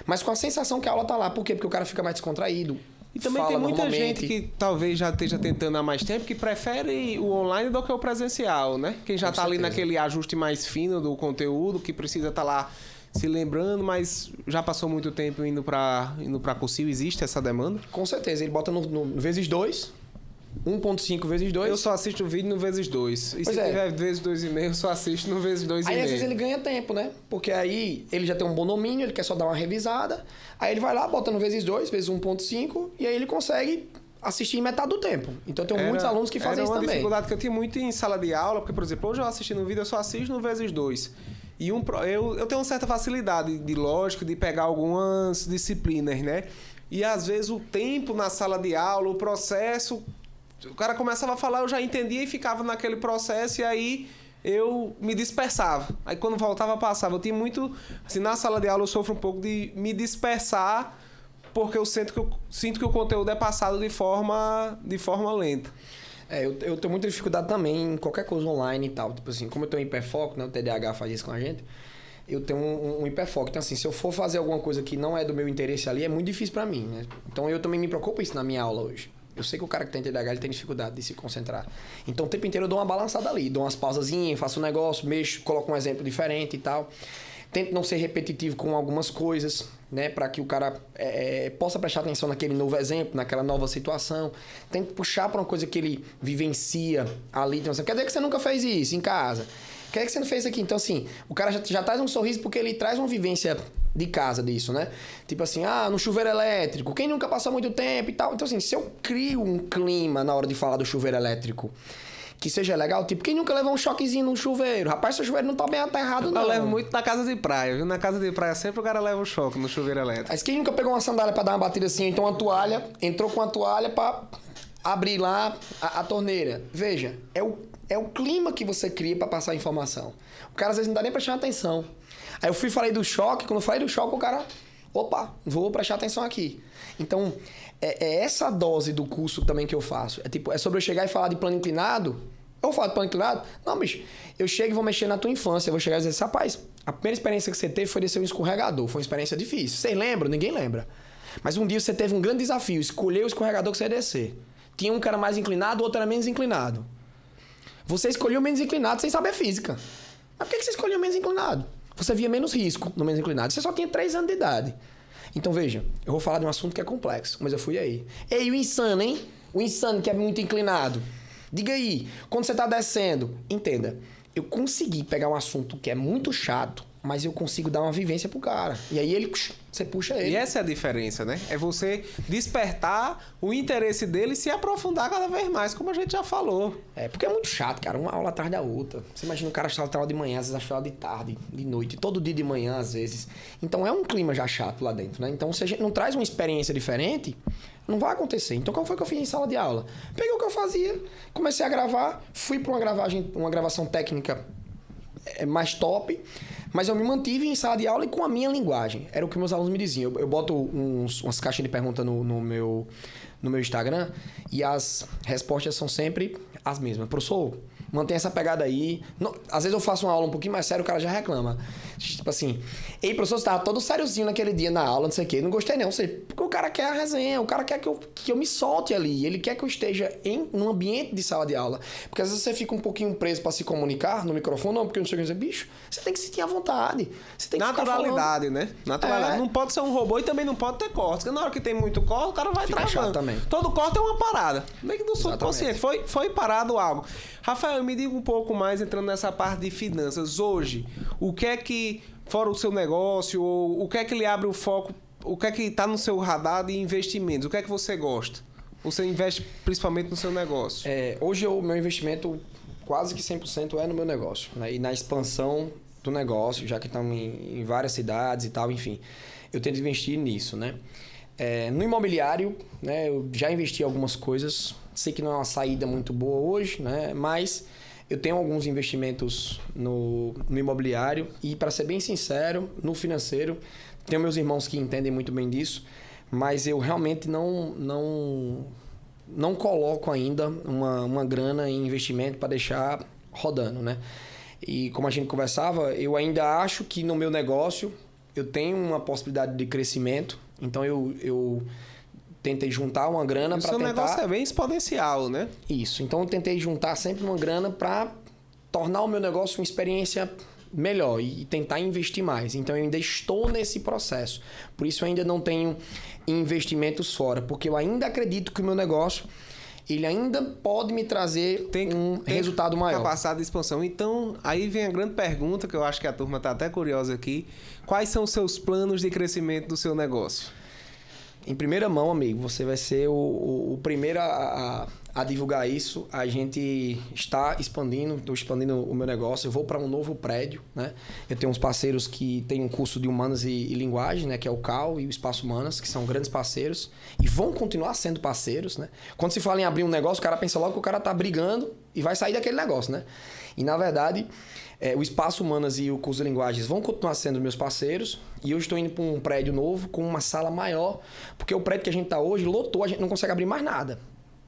Speaker 2: mas com a sensação que a aula tá lá. Por quê? Porque o cara fica mais descontraído.
Speaker 1: E também tem muita gente que talvez já esteja tentando há mais tempo que prefere o online do que o presencial, né? Quem já tá ali naquele ajuste mais fino do conteúdo, que precisa estar lá se lembrando, mas já passou muito tempo indo para cursil. Existe essa demanda?
Speaker 2: Com certeza. Ele bota no vezes 2, 1.5 vezes 2.
Speaker 1: Eu só assisto o vídeo no vezes 2. E se tiver vezes 2,5, eu só assisto no vezes 2,5.
Speaker 2: Aí às vezes ele ganha tempo, né? Porque aí ele já tem um bom domínio, ele quer só dar uma revisada. Aí ele vai lá, bota no vezes 2, vezes 1.5, e aí ele consegue assistir em metade do tempo. Então eu tenho muitos alunos que fazem isso também.
Speaker 1: Era uma dificuldade que eu tinha muito em sala de aula, porque, por exemplo, hoje eu assistindo um vídeo, eu só assisto no vezes 2. E eu tenho uma certa facilidade de lógica, de pegar algumas disciplinas, né? E às vezes o tempo na sala de aula, o processo, o cara começava a falar, eu já entendia e ficava naquele processo, e aí eu me dispersava. Aí quando voltava, passava. Eu tinha muito... Assim, na sala de aula eu sofro um pouco de me dispersar, porque eu sinto que o conteúdo é passado de forma lenta.
Speaker 2: Eu tenho muita dificuldade também em qualquer coisa online e tal. Tipo assim, como eu tenho hiperfoco, né? O TDAH faz isso com a gente. Eu tenho um hiperfoco. Então, assim, se eu for fazer alguma coisa que não é do meu interesse ali, é muito difícil pra mim, né? Então, eu também me preocupo isso na minha aula hoje. Eu sei que o cara que tem TDAH, ele tem dificuldade de se concentrar. Então, o tempo inteiro eu dou uma balançada ali. Dou umas pausazinhas, faço um negócio, mexo, coloco um exemplo diferente e tal. Tento não ser repetitivo com algumas coisas, né? Para que o cara possa prestar atenção naquele novo exemplo, naquela nova situação. Tento puxar para uma coisa que ele vivencia ali. Então, quer dizer que você nunca fez isso em casa? Quer dizer que você não fez aqui? Então, assim, o cara já traz um sorriso porque ele traz uma vivência de casa disso, né? Tipo assim, no chuveiro elétrico. Quem nunca passou muito tempo e tal? Então, assim, se eu crio um clima na hora de falar do chuveiro elétrico que seja legal, tipo, quem nunca levou um choquezinho no chuveiro? Rapaz, seu chuveiro não tá bem aterrado, não.
Speaker 1: Eu levo muito na casa de praia, viu? Na casa de praia sempre o cara leva um choque no chuveiro elétrico.
Speaker 2: Mas quem nunca pegou uma sandália pra dar uma batida assim, então uma toalha, entrou com a toalha pra abrir lá a torneira? Veja, é o clima que você cria pra passar a informação. O cara às vezes não dá nem prestando atenção. Aí eu falei do choque, quando eu falei do choque, o cara, opa, vou prestar atenção aqui. Então, é essa dose do curso também que eu faço. É sobre eu chegar e falar de plano inclinado. Eu vou falar de plano inclinado? Não, bicho. Eu chego e vou mexer na tua infância. Eu vou chegar e dizer assim, rapaz, a primeira experiência que você teve foi descer um escorregador. Foi uma experiência difícil. Vocês lembram? Ninguém lembra. Mas um dia você teve um grande desafio. Escolher o escorregador que você ia descer. Tinha um que era mais inclinado, o outro era menos inclinado. Você escolheu o menos inclinado sem saber física. Mas por que você escolheu o menos inclinado? Você via menos risco no menos inclinado. Você só tinha 3 anos de idade. Então, veja, eu vou falar de um assunto que é complexo, mas eu fui aí. Ei, o insano, hein? O insano que é muito inclinado. Diga aí, quando você tá descendo, entenda, eu consegui pegar um assunto que é muito chato, mas eu consigo dar uma vivência pro cara. E aí você puxa ele.
Speaker 1: E essa é a diferença, né? É você despertar o interesse dele e se aprofundar cada vez mais, como a gente já falou.
Speaker 2: Porque é muito chato, cara. Uma aula atrás da outra. Você imagina o cara achar aula de manhã, às vezes achar aula de tarde, de noite, todo dia de manhã, às vezes. Então é um clima já chato lá dentro, né? Então se a gente não traz uma experiência diferente, não vai acontecer. Então qual foi que eu fiz em sala de aula? Peguei o que eu fazia, comecei a gravar, fui para uma gravação técnica mais top, mas eu me mantive em sala de aula e com a minha linguagem. Era o que meus alunos me diziam. Eu boto umas caixinhas de pergunta no meu Instagram e as respostas são sempre as mesmas. Professor, mantém essa pegada aí. Não, às vezes eu faço uma aula um pouquinho mais séria, o cara já reclama. Tipo assim, ei, professor, você tava todo sériozinho naquele dia na aula, não sei o quê. Não gostei não, porque o cara quer a resenha, o cara quer que eu me solte ali. Ele quer que eu esteja num ambiente de sala de aula. Porque às vezes você fica um pouquinho preso pra se comunicar no microfone, não, porque eu não sei o que dizer. Bicho, você tem que sentir à vontade. Você tem que
Speaker 1: naturalidade, né? Naturalidade. Não pode ser um robô e também não pode ter corte. Porque na hora que tem muito corte, o cara vai travando.
Speaker 2: Também.
Speaker 1: Todo corte é uma parada. Meio que do subconsciente. Foi parado algo. Rafael, me diga um pouco mais, entrando nessa parte de finanças. Hoje, o que é que, fora o seu negócio, ou o que é que lhe abre o foco, o que é que está no seu radar de investimentos? O que é que você gosta? Você investe principalmente no seu negócio?
Speaker 2: Hoje o meu investimento quase que 100% é no meu negócio, né? E na expansão do negócio, já que estamos em várias cidades e tal, enfim. Eu tento investir nisso, né? No imobiliário, né? Eu já investi em algumas coisas. Sei que não é uma saída muito boa hoje, né? Mas eu tenho alguns investimentos no imobiliário e, para ser bem sincero, no financeiro. Tenho meus irmãos que entendem muito bem disso, mas eu realmente não coloco ainda uma grana em investimento para deixar rodando, né? E como a gente conversava, eu ainda acho que no meu negócio eu tenho uma possibilidade de crescimento, então eu tentei juntar uma grana para tentar... O seu
Speaker 1: negócio é bem exponencial, né?
Speaker 2: Isso. Então, eu tentei juntar sempre uma grana para tornar o meu negócio uma experiência melhor e tentar investir mais. Então, eu ainda estou nesse processo. Por isso, eu ainda não tenho investimentos fora, porque eu ainda acredito que o meu negócio ele ainda pode me trazer um resultado maior.
Speaker 1: Capacidade de expansão. Então, aí vem a grande pergunta, que eu acho que a turma está até curiosa aqui. Quais são os seus planos de crescimento do seu negócio?
Speaker 2: Em primeira mão, amigo, você vai ser o primeiro a divulgar isso. A gente está expandindo, estou expandindo o meu negócio. Eu vou para um novo prédio, né? Eu tenho uns parceiros que têm um curso de Humanas e Linguagem, né? Que é o CAL e o Espaço Humanas, que são grandes parceiros e vão continuar sendo parceiros, né? Quando se fala em abrir um negócio, o cara pensa logo que o cara está brigando e vai sair daquele negócio, né? E, na verdade, o Espaço Humanas e o curso de Linguagens vão continuar sendo meus parceiros. E eu estou indo para um prédio novo com uma sala maior, porque o prédio que a gente está hoje lotou, a gente não consegue abrir mais nada.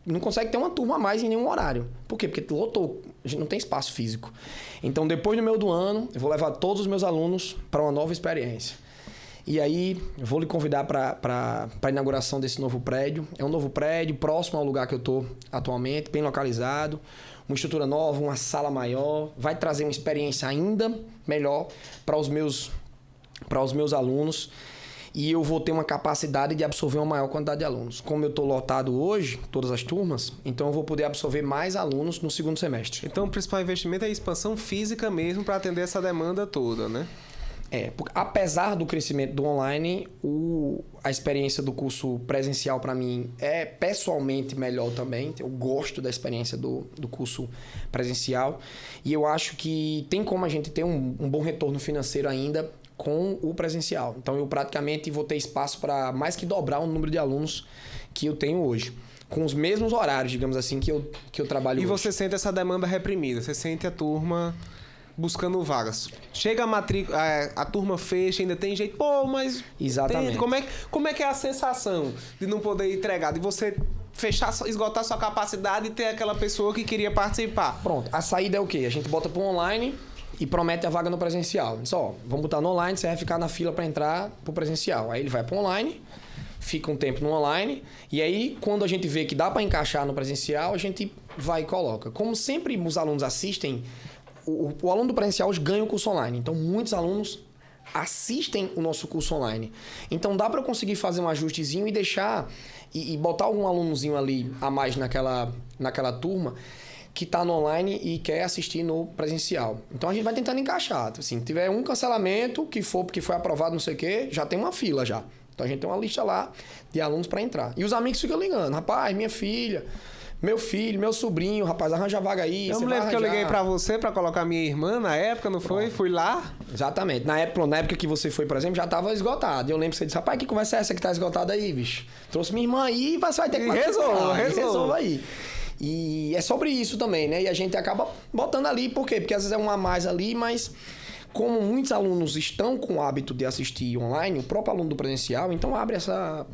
Speaker 2: Não consegue ter uma turma a mais em nenhum horário. Por quê? Porque lotou, a gente não tem espaço físico. Então, depois do meio do ano, eu vou levar todos os meus alunos para uma nova experiência. E aí, eu vou lhe convidar para a inauguração desse novo prédio. É um novo prédio, próximo ao lugar que eu estou atualmente, bem localizado. Uma estrutura nova, uma sala maior. Vai trazer uma experiência ainda melhor para os meus para os meus alunos e eu vou ter uma capacidade de absorver uma maior quantidade de alunos. Como eu estou lotado hoje, todas as turmas, então eu vou poder absorver mais alunos no segundo semestre.
Speaker 1: Então o principal investimento é a expansão física mesmo para atender essa demanda toda, né?
Speaker 2: Porque apesar do crescimento do online, a experiência do curso presencial para mim é pessoalmente melhor também. Eu gosto da experiência do curso presencial e eu acho que tem como a gente ter um bom retorno financeiro ainda com o presencial. Então eu praticamente vou ter espaço para mais que dobrar o número de alunos que eu tenho hoje. Com os mesmos horários, digamos assim, que eu trabalho hoje.
Speaker 1: E você sente essa demanda reprimida, você sente a turma buscando vagas. Chega a matrícula, a turma fecha, ainda tem jeito, mas...
Speaker 2: Exatamente.
Speaker 1: Como é que é a sensação de não poder entregar, de você fechar, esgotar sua capacidade e ter aquela pessoa que queria participar?
Speaker 2: Pronto, a saída é o quê? A gente bota pro online e promete a vaga no presencial. Diz, vamos botar no online, você vai ficar na fila para entrar pro presencial. Aí ele vai pro online, fica um tempo no online, e aí quando a gente vê que dá para encaixar no presencial, a gente vai e coloca. Como sempre os alunos assistem, o aluno do presencial hoje ganha o curso online. Então, muitos alunos assistem o nosso curso online. Então, dá para eu conseguir fazer um ajustezinho e deixar... E botar algum alunozinho ali a mais naquela turma que está no online e quer assistir no presencial. Então, a gente vai tentando encaixar. Assim, tiver um cancelamento que for porque foi aprovado não sei o quê, já tem uma fila já. Então, a gente tem uma lista lá de alunos para entrar. E os amigos ficam ligando. Rapaz, minha filha... Meu filho, meu sobrinho, rapaz, arranja vaga aí.
Speaker 1: Eu me lembro que eu liguei pra você pra colocar minha irmã na época, não foi? Fui lá.
Speaker 2: Exatamente. Na época que você foi, por exemplo, já tava esgotado. Eu lembro que você disse, rapaz, que conversa é essa que tá esgotada aí, bicho? Trouxe minha irmã aí e você vai ter que... Resolva aí. E é sobre isso também, né? E a gente acaba botando ali, por quê? Porque às vezes é um a mais ali, mas... Como muitos alunos estão com o hábito de assistir online, o próprio aluno do presencial, então abre essa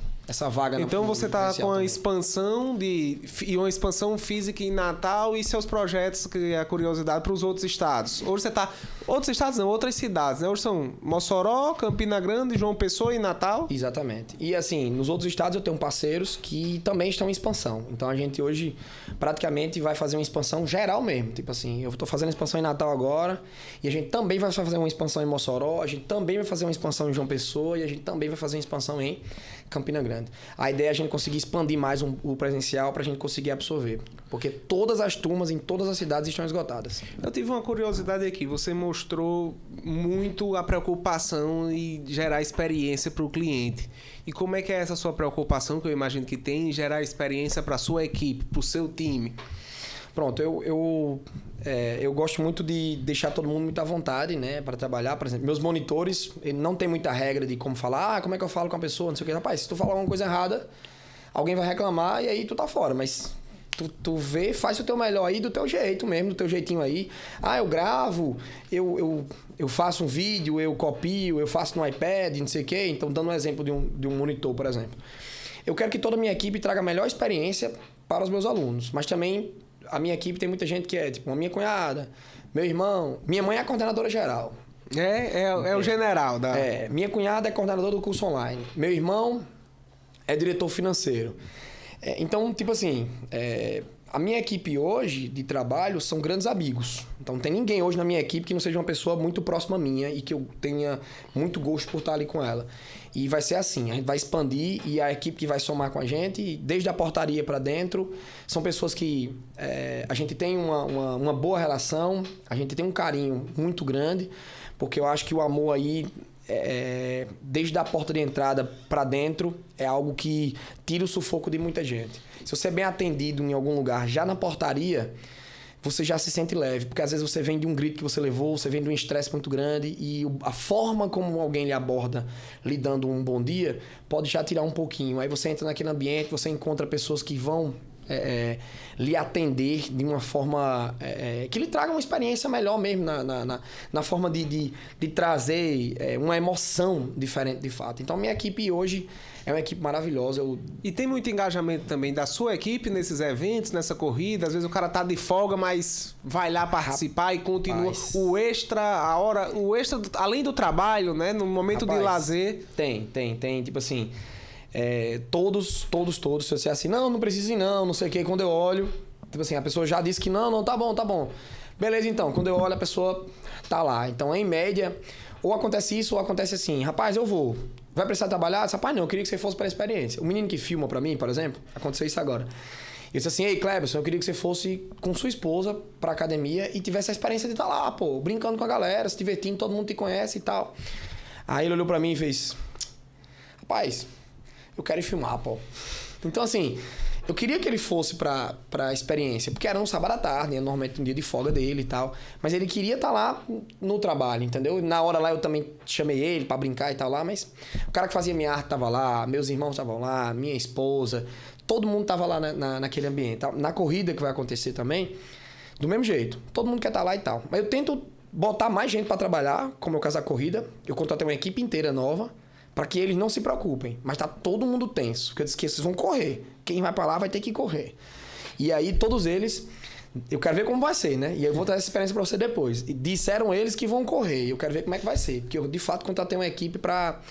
Speaker 2: vaga.
Speaker 1: Então você está com a expansão e uma expansão física em Natal e seus projetos, que é a curiosidade, para os outros estados. Hoje você está... Outros estados não, outras cidades, né? Hoje são Mossoró, Campina Grande, João Pessoa e Natal.
Speaker 2: Exatamente. E assim, nos outros estados eu tenho parceiros que também estão em expansão. Então a gente hoje praticamente vai fazer uma expansão geral mesmo. Tipo assim, eu estou fazendo expansão em Natal agora e a gente também vai fazer uma expansão em Mossoró, a gente também vai fazer uma expansão em João Pessoa e a gente também vai fazer uma expansão em Campina Grande. A ideia é a gente conseguir expandir mais o presencial para a gente conseguir absorver. Porque todas as turmas em todas as cidades estão esgotadas.
Speaker 1: Eu tive uma curiosidade aqui. Você mostrou muito a preocupação em gerar experiência para o cliente. E como é que é essa sua preocupação, que eu imagino que tem, em gerar experiência para a sua equipe, para o seu time?
Speaker 2: Pronto, eu gosto muito de deixar todo mundo muito à vontade, né, para trabalhar. Por exemplo, meus monitores, não tem muita regra de como falar, como é que eu falo com a pessoa, não sei o que. Rapaz, se tu falar alguma coisa errada, alguém vai reclamar e aí tu tá fora. Mas tu vê, faz o teu melhor aí do teu jeito mesmo, do teu jeitinho aí. Eu gravo, eu faço um vídeo, eu copio, eu faço no iPad, não sei o que. Então, dando um exemplo de um monitor, por exemplo. Eu quero que toda a minha equipe traga a melhor experiência para os meus alunos, mas também... A minha equipe tem muita gente que é, tipo, a minha cunhada, meu irmão, minha mãe é a coordenadora geral.
Speaker 1: É o general da...
Speaker 2: Minha cunhada é coordenadora do curso online. Meu irmão é diretor financeiro. Então, tipo assim, a minha equipe hoje de trabalho são grandes amigos. Então, não tem ninguém hoje na minha equipe que não seja uma pessoa muito próxima minha e que eu tenha muito gosto por estar ali com ela. E vai ser assim, a gente vai expandir e a equipe que vai somar com a gente, desde a portaria para dentro, são pessoas que a gente tem uma boa relação, a gente tem um carinho muito grande, porque eu acho que o amor aí, desde a porta de entrada para dentro, é algo que tira o sufoco de muita gente. Se você é bem atendido em algum lugar, já na portaria, você já se sente leve, porque às vezes você vem de um grito que você levou, você vem de um estresse muito grande e a forma como alguém lhe aborda, lhe dando um bom dia, pode já tirar um pouquinho. Aí você entra naquele ambiente, você encontra pessoas que vão lhe atender de uma forma que lhe traga uma experiência melhor mesmo, na forma de trazer uma emoção diferente de fato. Então, a minha equipe hoje é uma equipe maravilhosa.
Speaker 1: E tem muito engajamento também da sua equipe nesses eventos, nessa corrida? Às vezes o cara tá de folga, mas vai lá participar e continua o extra, além do trabalho, né? No momento de lazer.
Speaker 2: Tem. Tipo assim... todos, se você assim, não precisa ir não sei o que, quando eu olho, tipo assim, a pessoa já disse que não, tá bom. Beleza, então. Quando eu olho, a pessoa tá lá. Então, em média, ou acontece isso ou acontece assim. Rapaz, eu vou. Vai precisar trabalhar? Rapaz, não. Eu queria que você fosse para a experiência. O menino que filma para mim, por exemplo, aconteceu isso agora. Ele disse assim, ei, Cleberson, eu queria que você fosse com sua esposa pra academia e tivesse a experiência de estar lá, pô, brincando com a galera, se divertindo, todo mundo te conhece e tal. Aí ele olhou pra mim e fez, rapaz, eu quero ir filmar, pô. Então, assim, eu queria que ele fosse pra experiência, porque era um sábado à tarde, normalmente um dia de folga dele e tal, mas ele queria estar lá no trabalho, entendeu? Na hora lá eu também chamei ele pra brincar e tal lá, mas o cara que fazia minha arte tava lá, meus irmãos estavam lá, minha esposa... Todo mundo tava lá naquele ambiente. Na corrida que vai acontecer também, do mesmo jeito. Todo mundo quer estar lá e tal. Mas eu tento botar mais gente para trabalhar, como é o caso da corrida. Eu contratei uma equipe inteira nova, para que eles não se preocupem. Mas tá todo mundo tenso. Porque eu disse que vocês vão correr. Quem vai para lá vai ter que correr. E aí, todos eles... Eu quero ver como vai ser, né? E eu vou trazer essa experiência para você depois. E disseram eles que vão correr. Eu quero ver como é que vai ser. Porque eu, de fato, contratei uma equipe para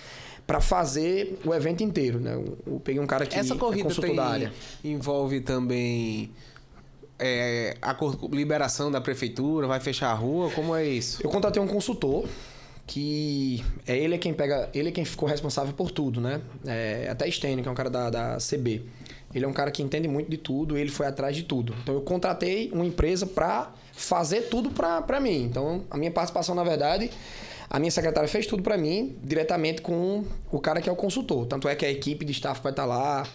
Speaker 2: fazer o evento inteiro, né? Eu peguei um cara que
Speaker 1: essa corrida
Speaker 2: é consultor da área.
Speaker 1: Envolve também a liberação da prefeitura, vai fechar a rua, como é isso?
Speaker 2: Eu contratei um consultor que ele é quem ficou responsável por tudo, né? Até Stênio, que é um cara da CB. Ele é um cara que entende muito de tudo, ele foi atrás de tudo. Então eu contratei uma empresa para fazer tudo para mim. Então a minha participação, na verdade, a minha secretária fez tudo para mim, diretamente com o cara que é o consultor. Tanto é que a equipe de staff vai estar lá,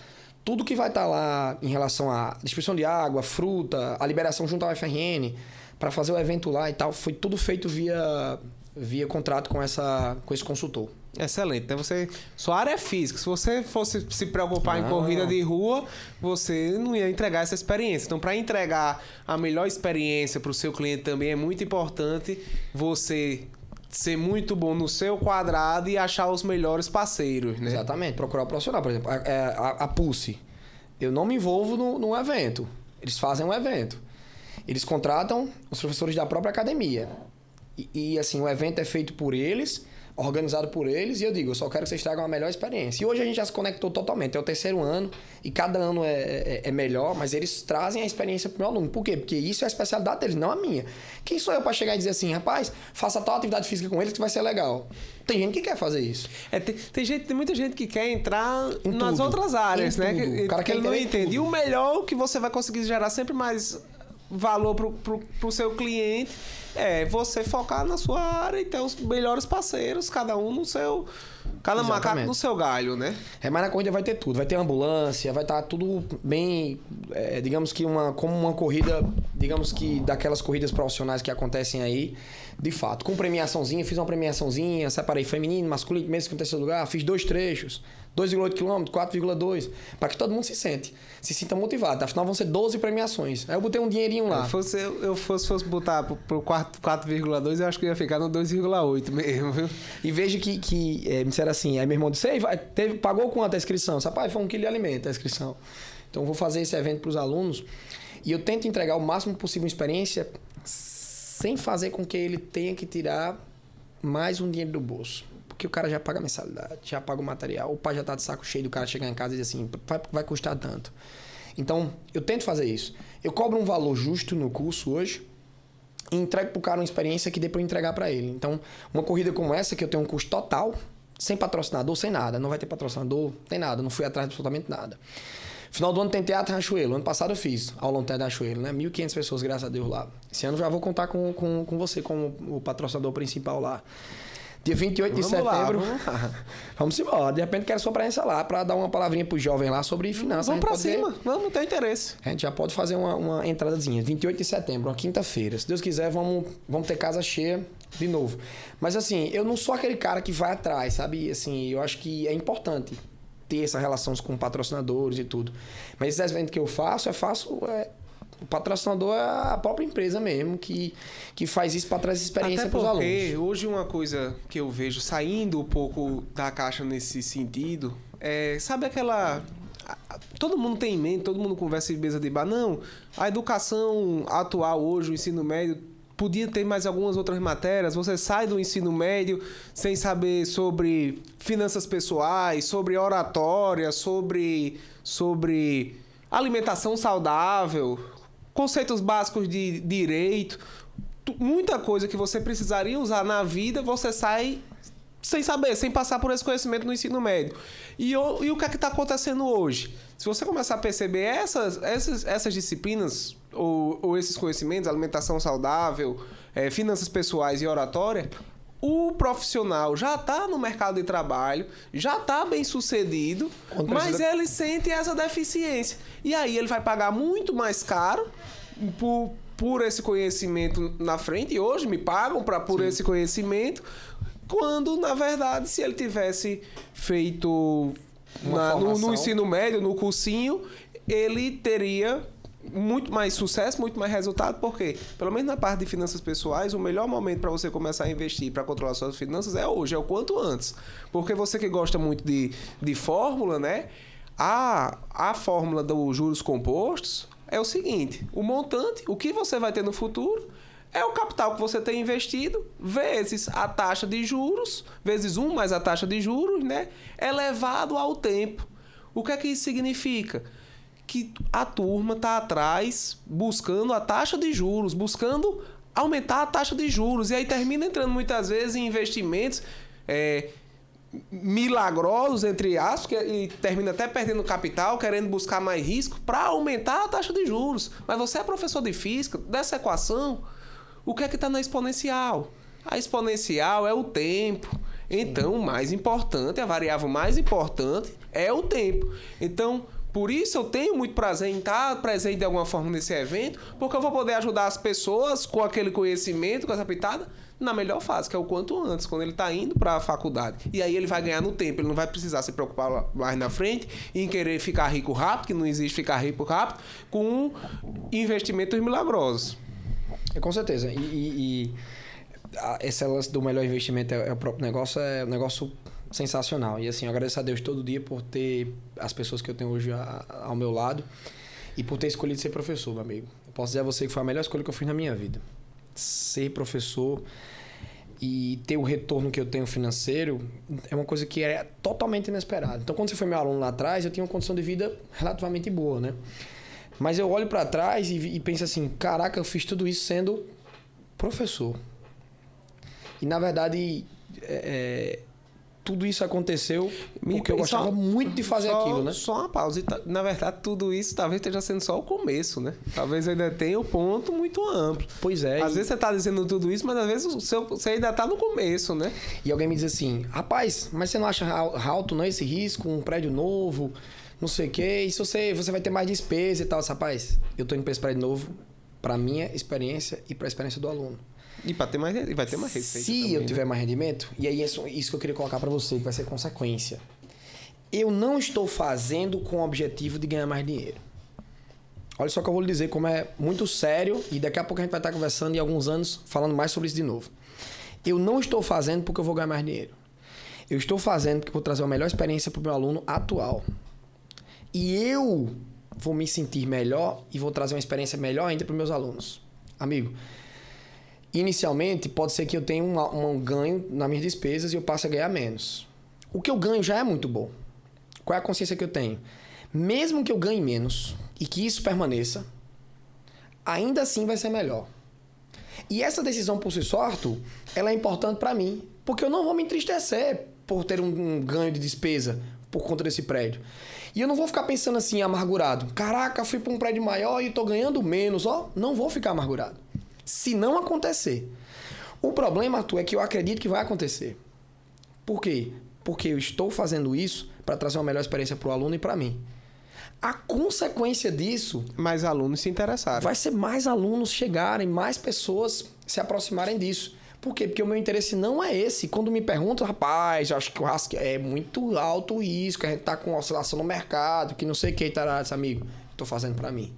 Speaker 2: tudo que vai estar lá em relação à distribuição de água, fruta, a liberação junto ao FRN, para fazer o evento lá e tal, foi tudo feito via contrato com esse consultor.
Speaker 1: Excelente. Então sua área é física. Se você fosse se preocupar em corrida de rua, você não ia entregar essa experiência. Então, para entregar a melhor experiência para o seu cliente também é muito importante você ser muito bom no seu quadrado e achar os melhores parceiros, né?
Speaker 2: Exatamente. Procurar o profissional. Por exemplo, a Pulse. Eu não me envolvo no evento. Eles fazem um evento. Eles contratam os professores da própria academia. E assim, o evento é feito por eles, organizado por eles, e eu digo, eu só quero que vocês tragam a melhor experiência. E hoje a gente já se conectou totalmente, é o 3º ano, e cada ano é melhor, mas eles trazem a experiência pro meu aluno. Por quê? Porque isso é a especialidade deles, não a minha. Quem sou eu para chegar e dizer assim, rapaz, faça tal atividade física com eles que vai ser legal? Tem gente que quer fazer isso.
Speaker 1: Tem muita gente que quer entrar nas outras áreas, né?
Speaker 2: O cara
Speaker 1: que ele não entende. E o melhor que você vai conseguir gerar sempre mais valor pro seu cliente é você focar na sua área e ter os melhores parceiros, cada um no seu... Cada macaco no seu galho, né?
Speaker 2: Mas na corrida vai ter tudo. Vai ter ambulância, vai estar tudo bem... digamos que como uma corrida... Digamos que daquelas corridas profissionais que acontecem aí, de fato. Com premiaçãozinha, fiz uma premiaçãozinha, separei feminino, masculino, mesmo que em terceiro lugar, fiz 2 trechos, 2,8 km, 4,2, para que todo mundo se sinta motivado. Afinal, vão ser 12 premiações. Aí eu botei um dinheirinho lá.
Speaker 1: Se eu fosse botar pro 4,2, eu acho que eu ia ficar no 2,8 mesmo, viu?
Speaker 2: E veja que me disseram assim, aí meu irmão disse, pagou quanto a inscrição? Rapaz, foi 1 quilo de alimento a inscrição. Então eu vou fazer esse evento para os alunos e eu tento entregar o máximo possível de experiência sem fazer com que ele tenha que tirar mais um dinheiro do bolso. Porque o cara já paga a mensalidade, já paga o material, o pai já tá de saco cheio do cara chegar em casa e dizer assim, vai custar tanto. Então, eu tento fazer isso. Eu cobro um valor justo no curso hoje e entrego pro cara uma experiência que dê pra eu entregar para ele. Então, uma corrida como essa, que eu tenho um custo total, sem patrocinador, sem nada. Não vai ter patrocinador, tem nada, não fui atrás de absolutamente nada. Final do ano tem Teatro Riachuelo. Ano passado eu fiz aula no Teatro Riachuelo, né? 1.500 pessoas, graças a Deus, lá. Esse ano já vou contar com você como o patrocinador principal lá. Dia 28 de setembro. Vamos embora. De repente quero sua presença lá para dar uma palavrinha pro jovem lá sobre finanças.
Speaker 1: Vamos pra cima. Vamos ter interesse.
Speaker 2: A gente já pode fazer uma entradazinha. 28 de setembro, uma quinta-feira. Se Deus quiser, vamos ter casa cheia de novo. Mas assim, eu não sou aquele cara que vai atrás, sabe? Assim, eu acho que é importante ter essa relação com patrocinadores e tudo. Mas esse evento que eu faço, o patrocinador é a própria empresa mesmo que faz isso para trazer experiência para os alunos.
Speaker 1: Porque hoje uma coisa que eu vejo saindo um pouco da caixa nesse sentido sabe aquela... Todo mundo tem em mente, todo mundo conversa em mesa de bar. Não, a educação atual hoje, o ensino médio, podia ter mais algumas outras matérias. Você sai do ensino médio sem saber sobre finanças pessoais, sobre oratória, sobre alimentação saudável. conceitos básicos de direito, muita coisa que você precisaria usar na vida, você sai sem saber, sem passar por esse conhecimento no ensino médio. E o que é que está acontecendo hoje? Se você começar a perceber essas disciplinas ou esses conhecimentos, alimentação saudável, finanças pessoais e oratória, o profissional já está no mercado de trabalho, já está bem sucedido, mas ele sente essa deficiência. E aí ele vai pagar muito mais caro por esse conhecimento na frente. E hoje me pagam por esse conhecimento, quando, na verdade, se ele tivesse feito no ensino médio, no cursinho, ele teria muito mais sucesso, muito mais resultado, porque, pelo menos na parte de finanças pessoais, o melhor momento para você começar a investir, para controlar suas finanças, é hoje, é o quanto antes. Porque você que gosta muito de fórmula, né? A fórmula dos juros compostos é o seguinte: o montante, o que você vai ter no futuro, é o capital que você tem investido, vezes a taxa de juros, vezes 1 mais a taxa de juros, né? Elevado ao tempo. O que é que isso significa? Que a turma está atrás buscando a taxa de juros, buscando aumentar a taxa de juros. E aí termina entrando muitas vezes em investimentos milagrosos, entre aspas, e termina até perdendo capital, querendo buscar mais risco para aumentar a taxa de juros. Mas você é professor de física, dessa equação, o que é que está na exponencial? A exponencial é o tempo. Então, o mais importante, a variável mais importante é o tempo. Então, por isso eu tenho muito prazer em estar presente de alguma forma nesse evento, porque eu vou poder ajudar as pessoas com aquele conhecimento, com essa pitada, na melhor fase, que é o quanto antes, quando ele está indo para a faculdade. E aí ele vai ganhar no tempo, ele não vai precisar se preocupar mais na frente em querer ficar rico rápido, que não existe ficar rico rápido, com investimentos milagrosos.
Speaker 2: Com certeza. Esse lance do melhor investimento é o próprio negócio, é um negócio sensacional. E assim, eu agradeço a Deus todo dia por ter as pessoas que eu tenho hoje ao meu lado e por ter escolhido ser professor, meu amigo. Eu posso dizer a você que foi a melhor escolha que eu fiz na minha vida. Ser professor e ter o retorno que eu tenho financeiro é uma coisa que é totalmente inesperada. Então, quando você foi meu aluno lá atrás, eu tinha uma condição de vida relativamente boa, né? Mas eu olho para trás e penso assim, caraca, eu fiz tudo isso sendo professor. E, na verdade, tudo isso aconteceu porque eu gostava muito de fazer aquilo, né?
Speaker 1: Só uma pausa. Na verdade, tudo isso talvez esteja sendo só o começo, né? Talvez ainda tenha um ponto muito amplo.
Speaker 2: Pois é.
Speaker 1: Às vezes você está dizendo tudo isso, mas às vezes você ainda está no começo, né?
Speaker 2: E alguém me diz assim, rapaz, mas você não acha alto não esse risco, um prédio novo, não sei o quê, e se você vai ter mais despesa e tal? Rapaz, eu tô indo para esse prédio novo para minha experiência e para a experiência do aluno.
Speaker 1: E vai ter mais receita.
Speaker 2: Se
Speaker 1: também,
Speaker 2: eu tiver mais rendimento, e aí isso que eu queria colocar para você, que vai ser consequência. Eu não estou fazendo com o objetivo de ganhar mais dinheiro. Olha só que eu vou lhe dizer como é muito sério, e daqui a pouco a gente vai estar conversando em alguns anos, falando mais sobre isso de novo. Eu não estou fazendo porque eu vou ganhar mais dinheiro. Eu estou fazendo porque eu vou trazer uma melhor experiência para o meu aluno atual. E eu vou me sentir melhor e vou trazer uma experiência melhor ainda para os meus alunos. Amigo, inicialmente pode ser que eu tenha um ganho nas minhas despesas e eu passe a ganhar menos. O que eu ganho já é muito bom. Qual é a consciência que eu tenho? Mesmo que eu ganhe menos e que isso permaneça, ainda assim vai ser melhor. E essa decisão por si só, Arthur, ela é importante para mim, porque eu não vou me entristecer por ter um ganho de despesa por conta desse prédio. E eu não vou ficar pensando assim, amargurado. Caraca, fui para um prédio maior e tô ganhando menos. Não vou ficar amargurado. Se não acontecer. O problema, Arthur, é que eu acredito que vai acontecer. Por quê? Porque eu estou fazendo isso para trazer uma melhor experiência para o aluno e para mim. A consequência disso...
Speaker 1: Mais alunos se interessarem.
Speaker 2: Vai ser mais alunos chegarem, mais pessoas se aproximarem disso. Por quê? Porque o meu interesse não é esse. Quando me perguntam, rapaz, eu acho que o risco é muito alto o risco, a gente tá com oscilação no mercado, que não sei o que, amigo. Estou fazendo para mim.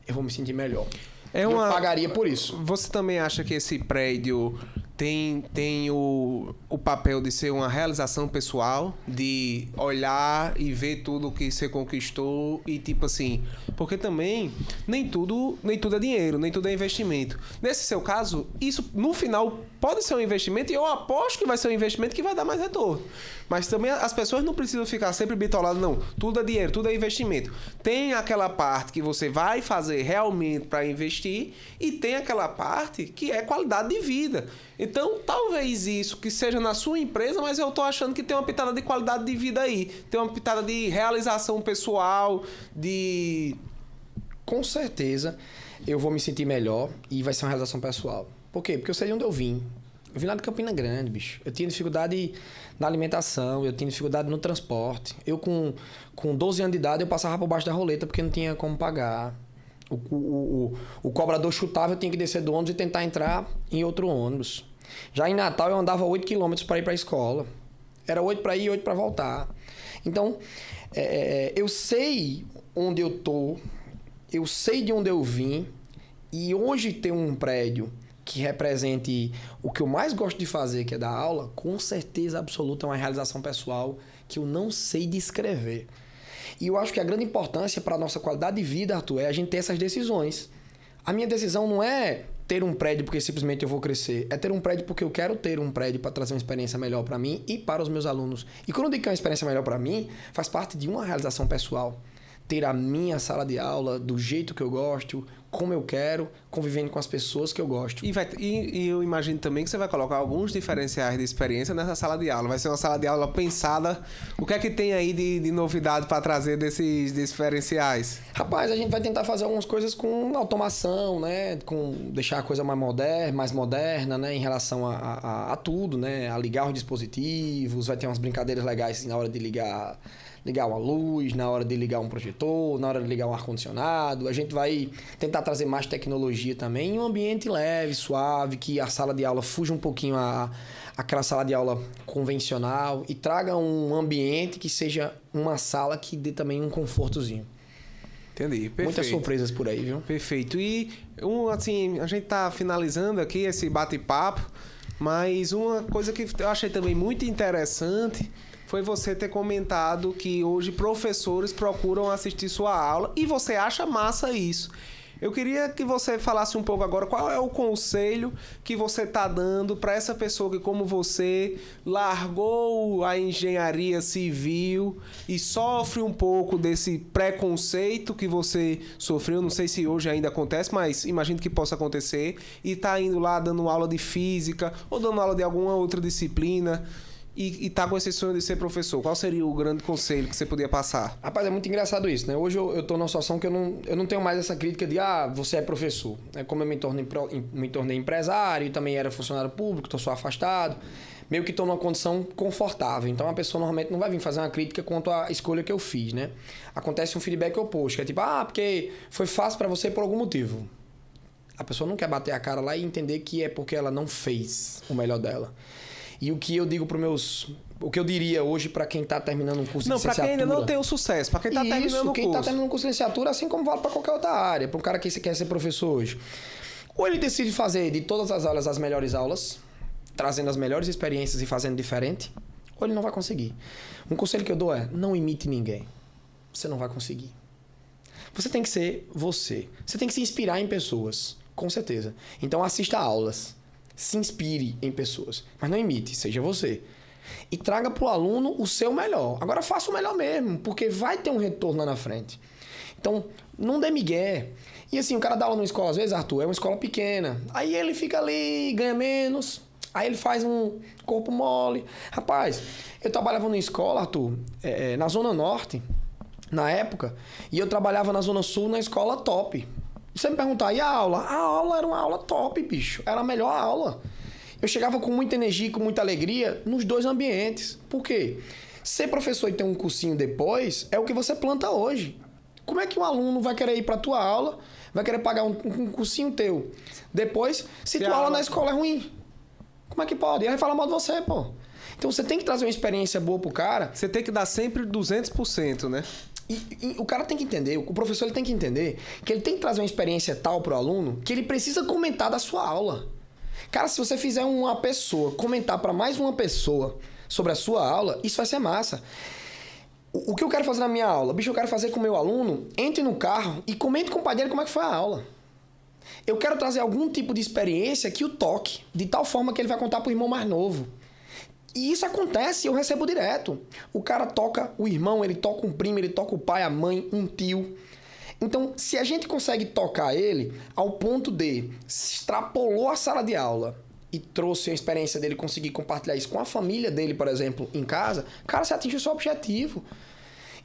Speaker 2: Eu vou me sentir melhor. Eu pagaria por isso.
Speaker 1: Você também acha que esse prédio tem o papel de ser uma realização pessoal, de olhar e ver tudo que você conquistou e tipo assim, porque também nem tudo é dinheiro, nem tudo é investimento. Nesse seu caso, isso no final pode ser um investimento e eu aposto que vai ser um investimento que vai dar mais retorno. Mas também as pessoas não precisam ficar sempre bitoladas, não. Tudo é dinheiro, tudo é investimento. Tem aquela parte que você vai fazer realmente para investir e tem aquela parte que é qualidade de vida. Então, talvez isso que seja na sua empresa, mas eu tô achando que tem uma pitada de qualidade de vida aí. Tem uma pitada de realização pessoal, de...
Speaker 2: Com certeza, eu vou me sentir melhor e vai ser uma realização pessoal. Por quê? Porque eu sei de onde eu vim. Eu vim lá de Campina Grande, bicho. Eu tinha dificuldade na alimentação, eu tinha dificuldade no transporte. Eu, com 12 anos de idade, eu passava por baixo da roleta porque não tinha como pagar. O cobrador chutava, eu tinha que descer do ônibus e tentar entrar em outro ônibus. Já em Natal, eu andava 8 quilômetros para ir para a escola. Era 8 para ir e 8 para voltar. Então, eu sei onde eu tô, eu sei de onde eu vim, e hoje ter um prédio que represente o que eu mais gosto de fazer, que é dar aula, com certeza absoluta é uma realização pessoal que eu não sei descrever. E eu acho que a grande importância para a nossa qualidade de vida, Arthur, é a gente ter essas decisões. A minha decisão não é ter um prédio porque simplesmente eu vou crescer. É ter um prédio porque eu quero ter um prédio para trazer uma experiência melhor para mim e para os meus alunos. E quando eu digo que é uma experiência melhor para mim, faz parte de uma realização pessoal. Ter a minha sala de aula do jeito que eu gosto, como eu quero, convivendo com as pessoas que eu gosto.
Speaker 1: E eu imagino também que você vai colocar alguns diferenciais de experiência nessa sala de aula. Vai ser uma sala de aula pensada. O que é que tem aí de novidade para trazer desses diferenciais?
Speaker 2: Rapaz, a gente vai tentar fazer algumas coisas com automação, né? Com deixar a coisa mais moderna, né? Em relação a tudo, né? A ligar os dispositivos, vai ter umas brincadeiras legais na hora de ligar uma luz, na hora de ligar um projetor, na hora de ligar um ar-condicionado. A gente vai tentar trazer mais tecnologia também em um ambiente leve, suave, que a sala de aula fuja um pouquinho aquela sala de aula convencional e traga um ambiente que seja uma sala que dê também um confortozinho.
Speaker 1: Entendi, perfeito.
Speaker 2: Muitas surpresas por aí, viu?
Speaker 1: Perfeito. E, assim, a gente tá finalizando aqui esse bate-papo, mas uma coisa que eu achei também muito interessante foi você ter comentado que hoje professores procuram assistir sua aula e você acha massa isso. Eu queria que você falasse um pouco agora qual é o conselho que você está dando para essa pessoa que, como você, largou a engenharia civil e sofre um pouco desse preconceito que você sofreu. Não sei se hoje ainda acontece, mas imagino que possa acontecer. E está indo lá dando aula de física ou dando aula de alguma outra disciplina e tá com esse sonho de ser professor. Qual seria o grande conselho que você podia passar?
Speaker 2: Rapaz, é muito engraçado isso, né? Hoje eu tô numa situação que eu não tenho mais essa crítica de você é professor. Como eu me tornei empresário e também era funcionário público, tô só afastado, meio que tô numa condição confortável. Então a pessoa normalmente não vai vir fazer uma crítica quanto à escolha que eu fiz, né? Acontece um feedback oposto, que é tipo, porque foi fácil para você por algum motivo. A pessoa não quer bater a cara lá e entender que é porque ela não fez o melhor dela. E o que eu digo o que eu diria hoje para quem está terminando um curso de licenciatura... Não, para quem ainda
Speaker 1: não tem o sucesso, para quem está terminando o curso.
Speaker 2: Quem está terminando um curso de licenciatura, assim como vale para qualquer outra área, para um cara que quer ser professor hoje. Ou ele decide fazer de todas as aulas as melhores aulas, trazendo as melhores experiências e fazendo diferente, ou ele não vai conseguir. Um conselho que eu dou é, não imite ninguém. Você não vai conseguir. Você tem que ser você. Você tem que se inspirar em pessoas, com certeza. Então assista a aulas. Se inspire em pessoas, mas não imite, seja você. E traga para o aluno o seu melhor. Agora faça o melhor mesmo, porque vai ter um retorno lá na frente. Então, não dê migué. E assim, o cara dá aula numa escola, às vezes, Arthur, é uma escola pequena. Aí ele fica ali, ganha menos. Aí ele faz um corpo mole. Rapaz, eu trabalhava numa escola, Arthur, na Zona Norte, na época, e eu trabalhava na Zona Sul, na escola top. Você me perguntar, e a aula? A aula era uma aula top, bicho. Era a melhor aula. Eu chegava com muita energia e com muita alegria nos dois ambientes. Por quê? Ser professor e ter um cursinho depois é o que você planta hoje. Como é que um aluno vai querer ir para a tua aula, vai querer pagar um cursinho teu? Depois, se tua aula na escola é ruim, como é que pode? Ele vai falar mal de você, pô. Então você tem que trazer uma experiência boa pro cara.
Speaker 1: Você tem que dar sempre 200%, né?
Speaker 2: E o cara tem que entender, o professor ele tem que entender que ele tem que trazer uma experiência tal pro aluno que ele precisa comentar da sua aula. Cara, se você fizer uma pessoa comentar para mais uma pessoa sobre a sua aula, isso vai ser massa. O que eu quero fazer na minha aula? Bicho, eu quero fazer com o meu aluno, entre no carro e comente com o pai dele como é que foi a aula. Eu quero trazer algum tipo de experiência que o toque, de tal forma que ele vai contar pro irmão mais novo. E isso acontece, eu recebo direto. O cara toca o irmão, ele toca um primo, ele toca o pai, a mãe, um tio. Então, se a gente consegue tocar ele ao ponto de extrapolou a sala de aula e trouxe a experiência dele conseguir compartilhar isso com a família dele, por exemplo, em casa, cara, você atinge o seu objetivo.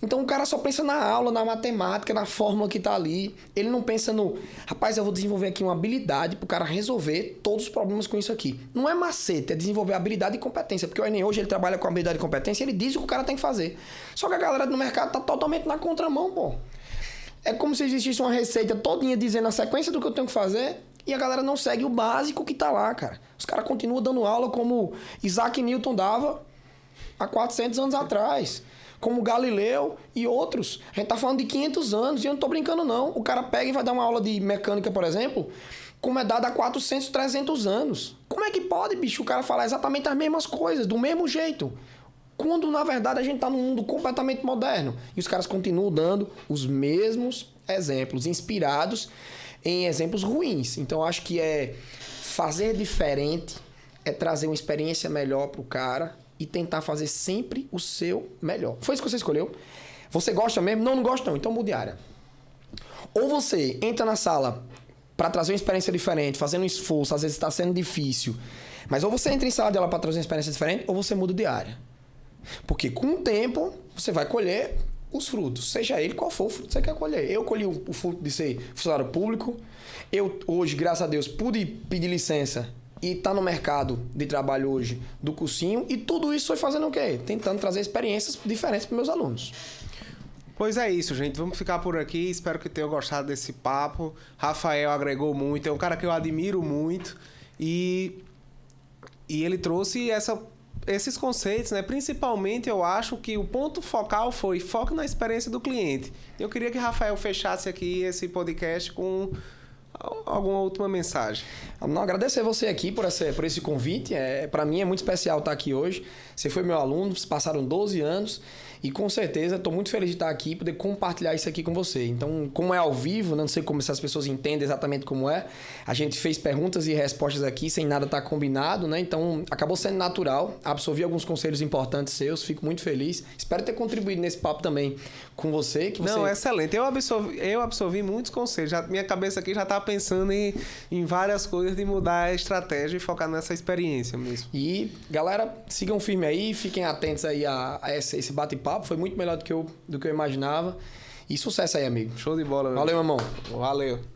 Speaker 2: Então, o cara só pensa na aula, na matemática, na fórmula que tá ali. Ele não pensa no... Rapaz, eu vou desenvolver aqui uma habilidade pro cara resolver todos os problemas com isso aqui. Não é macete, é desenvolver habilidade e competência. Porque o Enem hoje, ele trabalha com habilidade e competência e ele diz o que o cara tem que fazer. Só que a galera do mercado tá totalmente na contramão, pô. É como se existisse uma receita todinha dizendo a sequência do que eu tenho que fazer e a galera não segue o básico que tá lá, cara. Os caras continuam dando aula como Isaac Newton dava há 400 anos atrás. Como Galileu e outros. A gente tá falando de 500 anos e eu não tô brincando não. O cara pega e vai dar uma aula de mecânica, por exemplo, como é dada há 400, 300 anos. Como é que pode, bicho, o cara falar exatamente as mesmas coisas, do mesmo jeito? Quando, na verdade, a gente tá num mundo completamente moderno. E os caras continuam dando os mesmos exemplos, inspirados em exemplos ruins. Então, eu acho que fazer diferente, é trazer uma experiência melhor pro cara e tentar fazer sempre o seu melhor. Foi isso que você escolheu? Você gosta mesmo? Não gosta não. Então mude de área. Ou você entra na sala para trazer uma experiência diferente, fazendo um esforço, às vezes está sendo difícil. Mas ou você entra em sala de aula para trazer uma experiência diferente, ou você muda de área. Porque com o tempo, você vai colher os frutos. Seja ele qual for o fruto que você quer colher. Eu colhi o fruto de ser funcionário público. Eu hoje, graças a Deus, pude pedir licença e tá no mercado de trabalho hoje do cursinho, e tudo isso foi fazendo o quê? Tentando trazer experiências diferentes para meus alunos.
Speaker 1: Pois é isso, gente. Vamos ficar por aqui. Espero que tenham gostado desse papo. Rafael agregou muito. É um cara que eu admiro muito. E ele trouxe esses conceitos, né? Principalmente, eu acho que o ponto focal foi foco na experiência do cliente. Eu queria que Rafael fechasse aqui esse podcast com alguma última mensagem.
Speaker 2: Não, agradecer você aqui por esse convite. Para mim é muito especial estar aqui hoje. Você foi meu aluno, passaram 12 anos e com certeza estou muito feliz de estar aqui e poder compartilhar isso aqui com você. Então, como é ao vivo, não sei como essas pessoas entendem exatamente como é. A gente fez perguntas e respostas aqui sem nada estar combinado, né? Então, acabou sendo natural. Absorvi alguns conselhos importantes seus, fico muito feliz. Espero ter contribuído nesse papo também com você.
Speaker 1: Não, excelente. Eu absorvi muitos conselhos. Minha cabeça aqui já está pensando em várias coisas de mudar a estratégia e focar nessa experiência mesmo.
Speaker 2: E, galera, sigam firme aí, fiquem atentos aí a esse bate-papo. Foi muito melhor do que eu imaginava. E sucesso aí, amigo.
Speaker 1: Show de bola, meu.
Speaker 2: Valeu, meu irmão.
Speaker 1: Valeu.